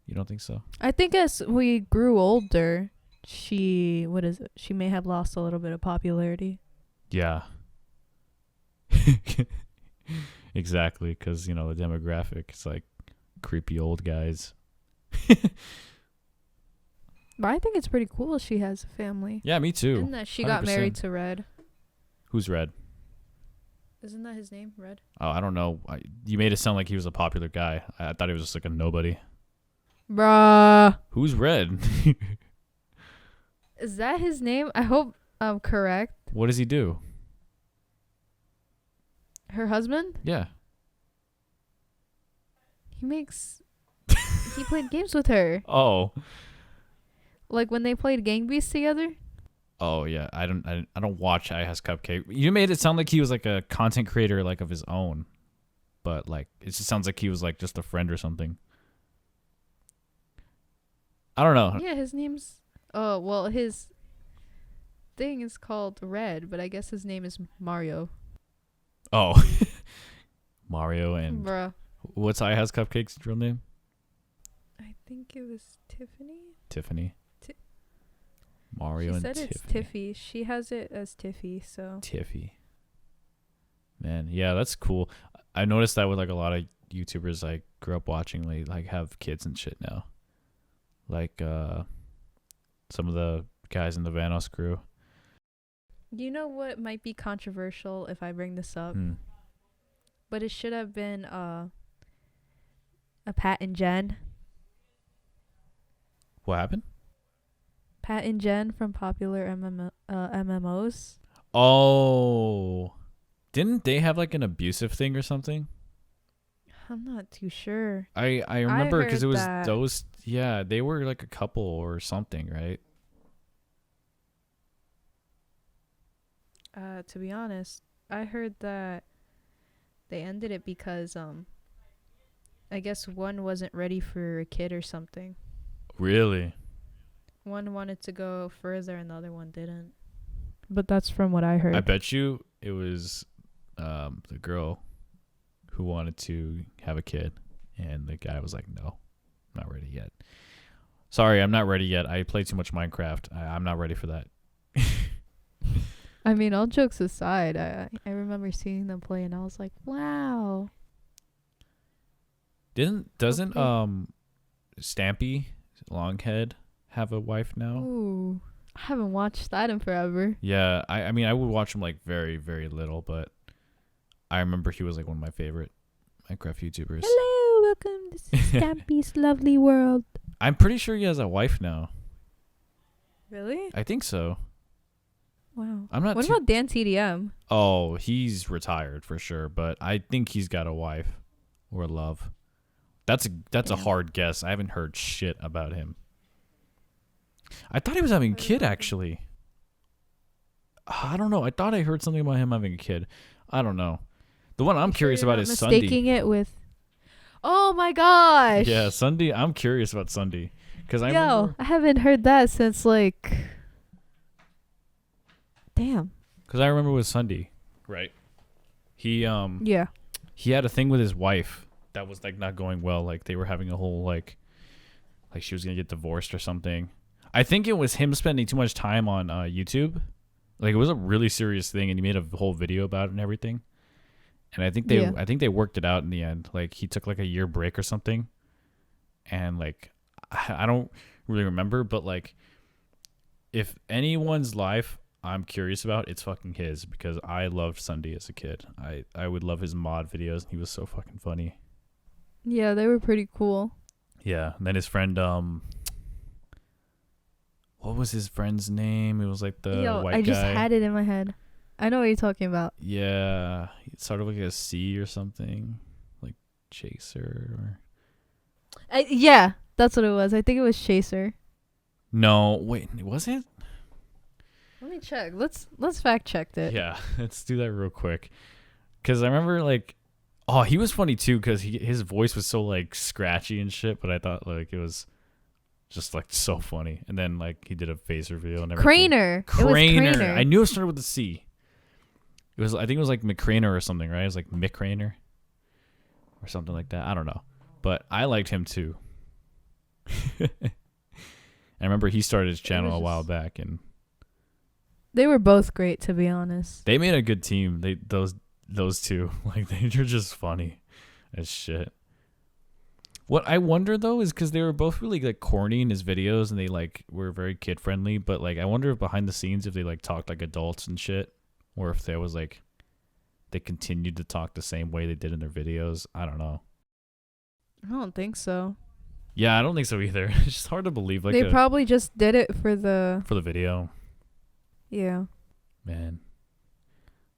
You don't think so? I think as we grew older, she may have lost a little bit of popularity. Yeah. Exactly, because, you know, the demographic, it's like creepy old guys. But I think it's pretty cool she has a family. Yeah, me too. And that she got 100%. married to Red. Who's Red? Isn't that his name, Red? Oh, I don't know. You made it sound like he was a popular guy. I thought he was just like a nobody. Bruh. Who's Red? Is that his name? I hope I'm correct. What does he do? Her husband? Yeah. He played games with her. Oh. Like when they played Gang Beasts together? Oh yeah. I don't watch I Has Cupcake. You made it sound like he was like a content creator like of his own. But like it just sounds like he was like just a friend or something. I don't know. Yeah, his name's... Oh, well, his thing is called Red, but I guess his name is Mario. Oh. Mario and Bruh. what's I Has Cupcake's real name? I think it was Tiffany? Tiffany. Ti- Mario She and said it's Tiffany. Tiffy. She has it as Tiffy, so... Tiffy. Man, yeah, that's cool. I noticed that with like a lot of YouTubers I grew up watching, like have kids and shit now. Like some of the guys in the Vanos crew. You know what might be controversial if I bring this up? But it should have been a Pat and Jen. What happened? Pat and Jen from popular MMOs. Oh, didn't they have like an abusive thing or something? I'm not too sure. I remember because it heard was that. those. Yeah, they were like a couple or something, right? To be honest, I heard that they ended it because I guess one wasn't ready for a kid or something. Really? One wanted to go further and the other one didn't. But that's from what I heard. I bet you it was the girl who wanted to have a kid, and the guy was like, "No, I'm not ready yet. Sorry, I'm not ready yet. I play too much Minecraft. I'm not ready for that." I mean, all jokes aside, I remember seeing them play and I was like, wow. Doesn't Okay. Stampy Longhead have a wife now? Ooh. I haven't watched that in forever. Yeah, I mean I would watch him like very, very little, but I remember he was like one of my favorite Minecraft YouTubers. Hello, welcome. This is Stampy's lovely world. I'm pretty sure he has a wife now. Really? I think so. Wow. I'm not What too- about Dan TDM? Oh, he's retired for sure, but I think he's got a wife or love. That's a Damn. hard guess. I haven't heard shit about him. I thought he was having a What kid, about actually. I don't know. I thought I heard something about him having a kid. I don't know. The one I'm You sure curious you're about not is Sunday. mistaking it with? Oh my gosh. Yeah, Sunday. I'm curious about Sunday because I Yo, remember. I haven't heard that since like. Damn. Because I remember with Sunday, right? He Yeah. he had a thing with his wife that was like not going well. Like they were having a whole like she was gonna get divorced or something. I think it was him spending too much time on YouTube. Like it was a really serious thing, and he made a whole video about it and everything. And Yeah. I think they worked it out in the end. Like he took like a year break or something, and like I don't really remember, but like if anyone's life I'm curious about, it's fucking his, because I loved Sunday as a kid. I would love his mod videos. He was so fucking funny. Yeah, they were pretty cool. Yeah, and then his friend what was his friend's name? It was like the Yo, white I guy. just had it in my head. I know what you're talking about. Yeah, it started with like a C or something, like Chaser or Yeah, that's what it was. I think it was Chaser. no, wait, was it? Let me check. Let's fact check it. Yeah, let's do that real quick. Cause I remember like, oh, he was funny too, cause his voice was so like scratchy and shit. But I thought like it was just like so funny. And then like he did a phaser video and everything. Craner. It was Craner. Craner. I knew it started with a C. It was, I think it was like McCraner or something, right? It was like Mick Craner or something like that. I don't know, but I liked him too. I remember he started his channel a while back, and They were both great, to be honest. they made a good team. Those two, like they're just funny as shit. What I wonder though is because they were both really like corny in his videos, and they like were very kid friendly. But like I wonder if behind the scenes if they like talked like adults and shit, or if there was like they continued to talk the same way they did in their videos. I don't know. I don't think so. Yeah, I don't think so either. It's just hard to believe. Like They probably just did it for the. for the video, Yeah. man.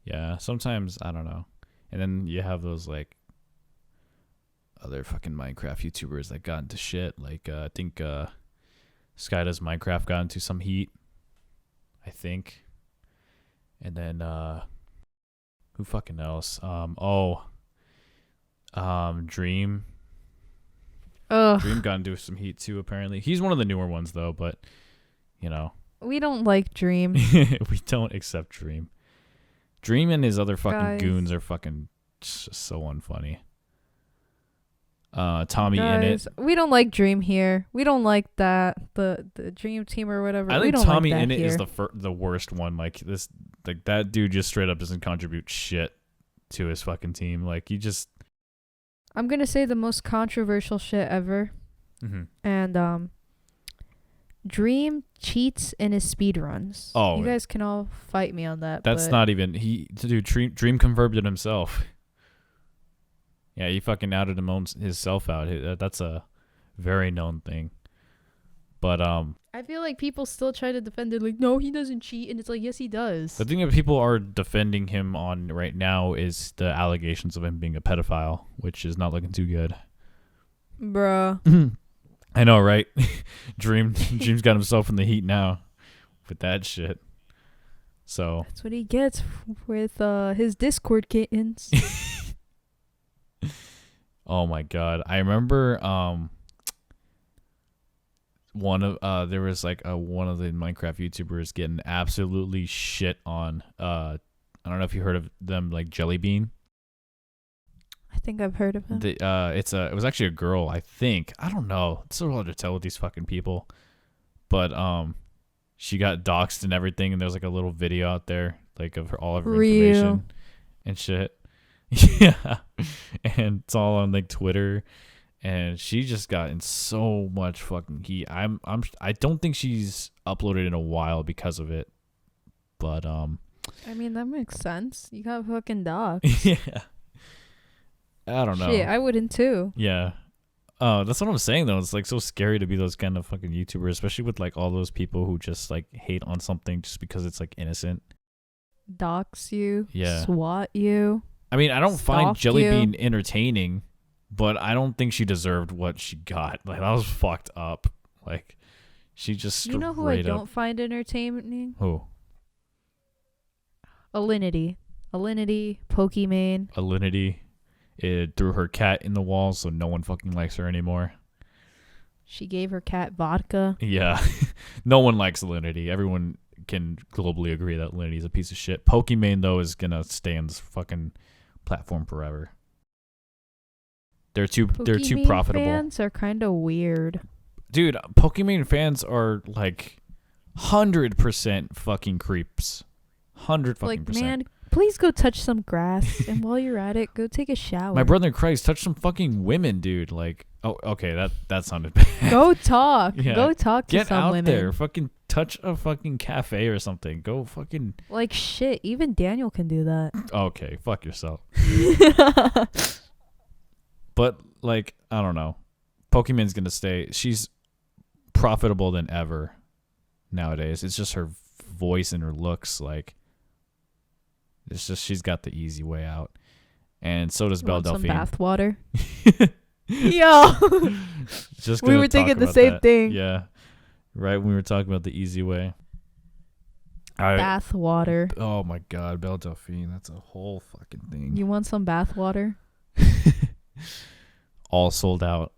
Yeah, sometimes I don't know. And then you have those like other fucking Minecraft YouTubers that got into shit. Like I think Sky Does Minecraft got into some heat, I think. And then who fucking else? Dream. Ugh. Dream got into some heat too, apparently. He's one of the newer ones though, but you know. We don't like Dream. We don't accept Dream. Dream and his other fucking Guys. goons are fucking just so unfunny. Tommy in it. Guys, we don't like Dream here. We don't like that. The Dream Team or whatever. I we think don't Tommy like that in it here. is the worst one. Like this, like that dude just straight up doesn't contribute shit to his fucking team. Like he just. I'm gonna say the most controversial shit ever. Mm-hmm. And Dream cheats in his speed runs. Oh, you guys can all fight me on that. That's but not even Dream confirmed it himself. Yeah, he fucking outed himself out. That's a very known thing. But I feel like people still try to defend it. Like, no, he doesn't cheat, and it's like, yes, he does. the thing that people are defending him on right now is the allegations of him being a pedophile, which is not looking too good. Bruh. I know, right? Dream's got himself in the heat now with that shit. So That's what he gets with his Discord kittens. oh my god, I remember one of there was like one of the Minecraft YouTubers getting absolutely shit on. I don't know if you heard of them, like Jellybean. I think I've heard of him. It was actually a girl, I think. I don't know. It's so hard to tell with these fucking people. But she got doxxed and everything, and there's like a little video out there like of all of her information and shit. Yeah. And it's all on like Twitter, and she just got in so much fucking heat. I don't think she's uploaded in a while because of it. But I mean, that makes sense. You got fucking dogs. yeah. I don't know. Shit, I wouldn't too. Yeah. That's what I'm saying though. It's like so scary to be those kind of fucking YouTubers, especially with like all those people who just like hate on something just because it's like innocent. Dox you. Yeah. SWAT you. I mean, I don't find Stalk Jellybean entertaining, but I don't think she deserved what she got. Like that was fucked up. Like She just You know who I straight up. don't find entertaining? Who? Alinity. Pokimane. Alinity. It threw her cat in the wall, so no one fucking likes her anymore. She gave her cat vodka. Yeah. No one likes Alinity. Everyone can globally agree that Alinity is a piece of shit. Pokimane, though, is going to stay on this fucking platform forever. They're too Pokimane profitable. Fans are kind of weird. Dude, Pokimane fans are like 100% fucking creeps. 100 fucking Like, percent. man, please go touch some grass, and while you're at it, go take a shower. My brother in Christ, touch some fucking women, dude. Like, oh, okay, that sounded bad. Go talk. Yeah. Go talk to Get some out women. there. Fucking touch a fucking cafe or something. Go fucking. Like, shit, even Daniel can do that. Okay, fuck yourself. But, like, I don't know. Pokemon's going to stay. She's profitable than ever nowadays. It's just her voice and her looks. Like, it's just she's got the easy way out. And so does Belle Want some Delphine. bath water? Yo. Just We gonna were talk thinking the about same that. thing. Yeah. Right when we were talking about the easy way. Bath water. Oh my God, Belle Delphine. That's a whole fucking thing. You want some bath water? All sold out.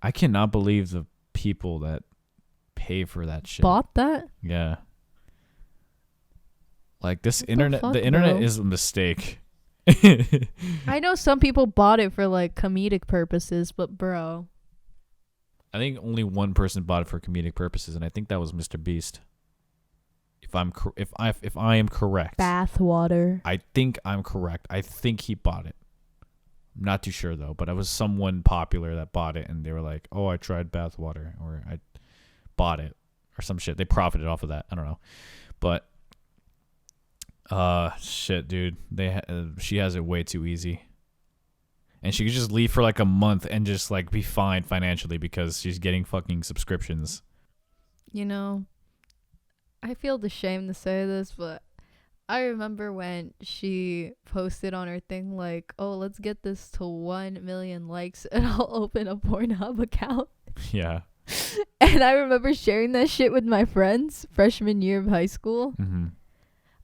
I cannot believe the people that pay for that shit. Bought that? Yeah. Like this What the internet, fuck, the internet bro? is a mistake. I know some people bought it for like comedic purposes, but bro, I think only one person bought it for comedic purposes, and I think that was Mr. Beast. If I am correct, bath water. I think I'm correct. I think he bought it. I'm not too sure though, but it was someone popular that bought it, and they were like, "Oh, I tried bath water," or "I bought it," or some shit. They profited off of that. I don't know, but shit, dude. She has it way too easy, and she could just leave for like a month and just like be fine financially because she's getting fucking subscriptions. You know, I feel ashamed to say this, but I remember when she posted on her thing like, "Oh, let's get this to 1 million likes and I'll open a Pornhub account." Yeah. And I remember sharing that shit with my friends freshman year of high school. Mm-hmm.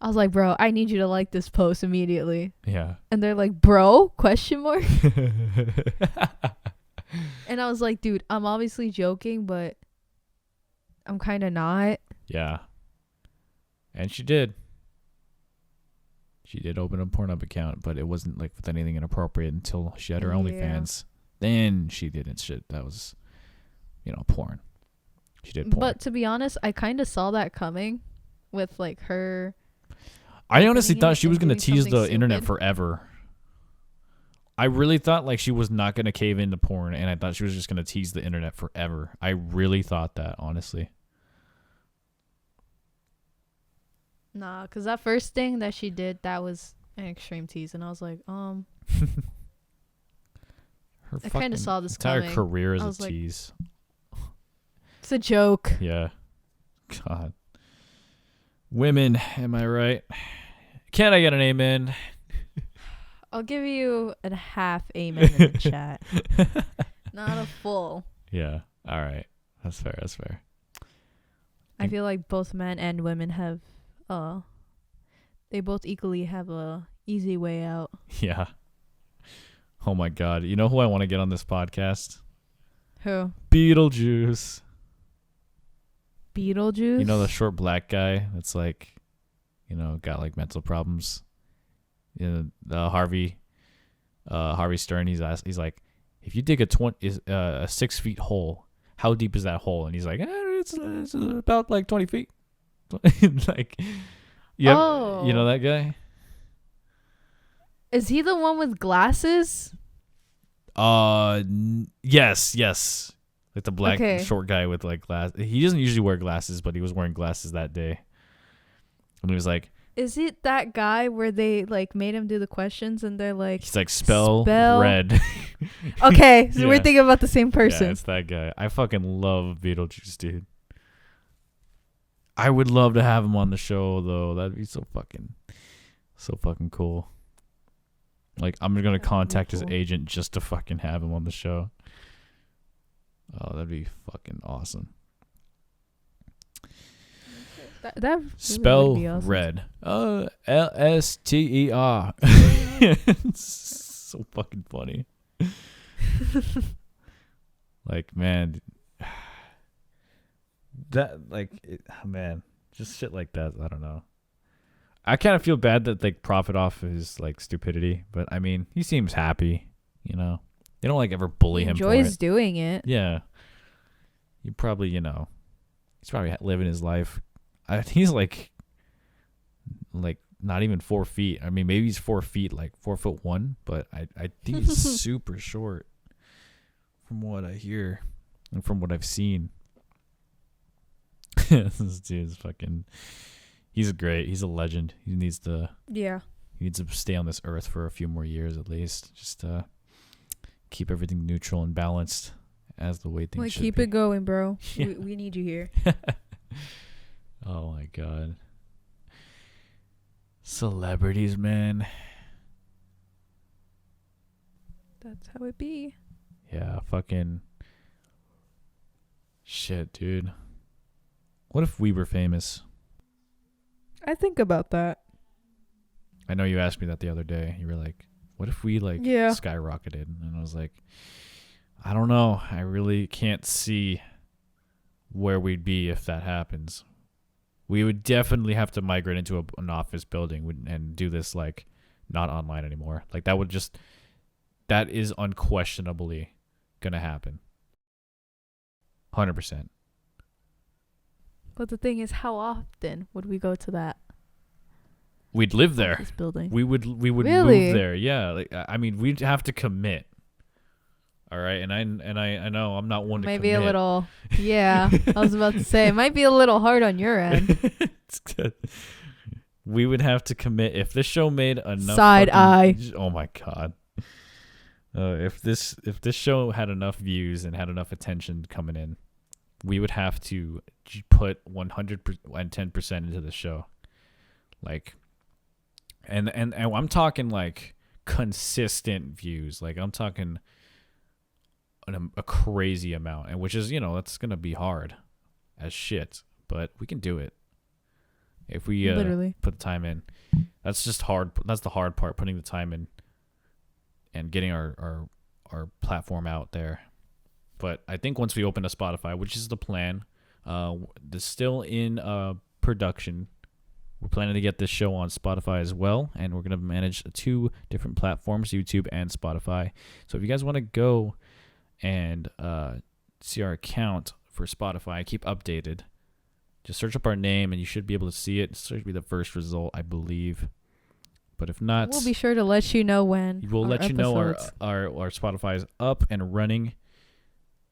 I was like, "Bro, I need you to like this post immediately." Yeah. And they're like, "Bro?" question mark. And I was like, "Dude, I'm obviously joking, but I'm kind of not." Yeah. And she did. She did open a Pornhub account, but it wasn't like with anything inappropriate until she had her Yeah. OnlyFans. Then she did it. Shit, that was, porn. She did porn. But to be honest, I kind of saw that coming with like her. I honestly opening thought it she was and going to doing tease something the internet stupid. forever. I really thought like she was not going to cave into porn, and I thought she was just going to tease the internet forever. I really thought that, honestly. Nah, because that first thing that she did, that was an extreme tease. And I was like, Her I kinda fucking saw this entire coming. career is I a was like- tease. it's a joke. Yeah. God. Women, am I right? Can I get an amen? I'll give you a half amen in the chat. Not a full. Yeah. All right. That's fair. That's fair. I feel like both men and women have, they both equally have a easy way out. Yeah. Oh my God. You know who I want to get on this podcast? Who? Beetlejuice. Beetlejuice? You know the short black guy that's like, got like mental problems. The Harvey Stern. He's like, if you dig a 6 feet hole, how deep is that hole? And he's like, it's about like 20 feet. Like, yeah, you know that guy? Is he the one with glasses? Yes. Like the black Okay. short guy with like glass. He doesn't usually wear glasses, but he was wearing glasses that day. And he was like, Is it that guy where they like made him do the questions and they're like, he's like, spell Spell- red. okay, so we're Yeah. thinking about the same person. Yeah, it's that guy. I fucking love Beetlejuice, dude. I would love to have him on the show, though. That'd be so fucking cool. Like, I'm gonna That'd be contact his cool. agent just to fucking have him on the show. Oh, that'd be fucking awesome. That really Spell would be awesome. red. LSTER. It's so fucking funny. Like, man, man, just shit like that. I don't know. I kind of feel bad that they profit off his like stupidity, but I mean, he seems happy. You know, they don't like ever bully him for Enjoys it. doing it. Yeah, you probably, he's probably living his life. He's like not even 4 feet. I mean, maybe he's 4 feet, like 4'1", but I think he's super short from what I hear and from what I've seen. This dude's fucking. He's great. He's a legend. He needs to stay on this earth for a few more years at least. Just keep everything neutral and balanced as the way things should keep be. it going, bro. Yeah. We need you here. Oh my god. Celebrities, man. That's how it be. Yeah, fucking shit, dude. What if we were famous? I think about that. I know you asked me that the other day. You were like, what if we skyrocketed? And I was like, I don't know. I really can't see where we'd be if that happens. We would definitely have to migrate into an office building and do this like not online anymore. Like that is unquestionably going to happen. 100%. But the thing is, how often would we go to that? We'd live there. Office building. We would Really? move there. Yeah. Like, I mean, we'd have to commit. All right, and I know I'm not one to Maybe commit. a little. Yeah, I was about to say it might be a little hard on your end. It's good. We would have to commit if this show made enough. Side eye. Oh my god. If this show had enough views and had enough attention coming in, we would have to put 110% into the show. Like, and I'm talking like consistent views. Like I'm talking a crazy amount, and which is, that's gonna be hard as shit, but we can do it if we Literally put the time in. That's just hard. That's the hard part, putting the time in and getting our platform out there. But I think once we open a Spotify, which is the plan, it's still in production. We're planning to get this show on Spotify as well, and we're going to manage 2 different platforms, YouTube and Spotify. So if you guys want to go and see our account for Spotify, keep updated, just search up our name and you should be able to see it. It should be the first result, I believe. But if not, we'll be sure to let you know when. We'll let you know our Spotify is up and running.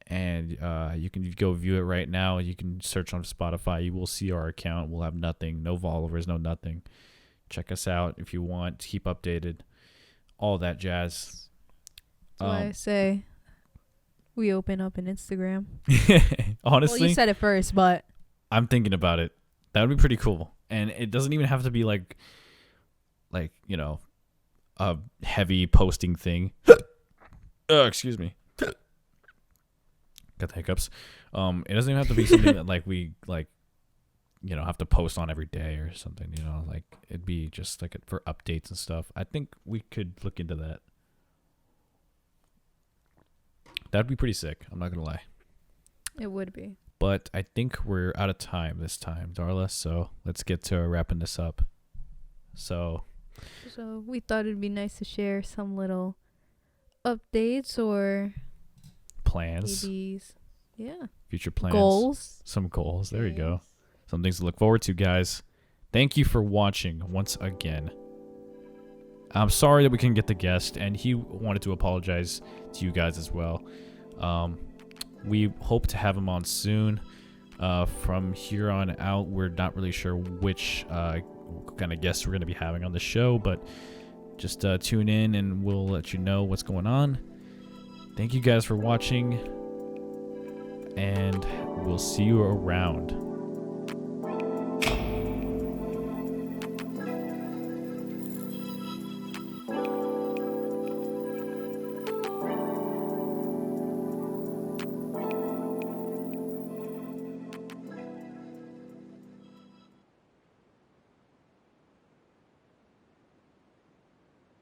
And you can go view it right now. You can search on Spotify. You will see our account. We'll have nothing, no followers, no nothing. Check us out if you want. Keep updated. All that jazz. That's why I say we open up an Instagram. Honestly, well, you said it first, but I'm thinking about it. That would be pretty cool. And it doesn't even have to be like a heavy posting thing. Oh, excuse me. Got the hiccups. It doesn't even have to be something that we have to post on every day or something. Like it'd be just like for updates and stuff. I think we could look into that. That'd be pretty sick. I'm not gonna lie. it would be. But I think we're out of time this time, Darla. So let's get to wrapping this up. So we thought it'd be nice to share some little updates or plans. babies. Yeah. Future plans. Goals. Some goals. There you go. Some things to look forward to, guys. Thank you for watching once again. I'm sorry that we couldn't get the guest, and he wanted to apologize to you guys as well. We hope to have him on soon. From here on out, we're not really sure which kind of guests we're going to be having on the show, but just tune in and we'll let you know what's going on. Thank you guys for watching, and we'll see you around.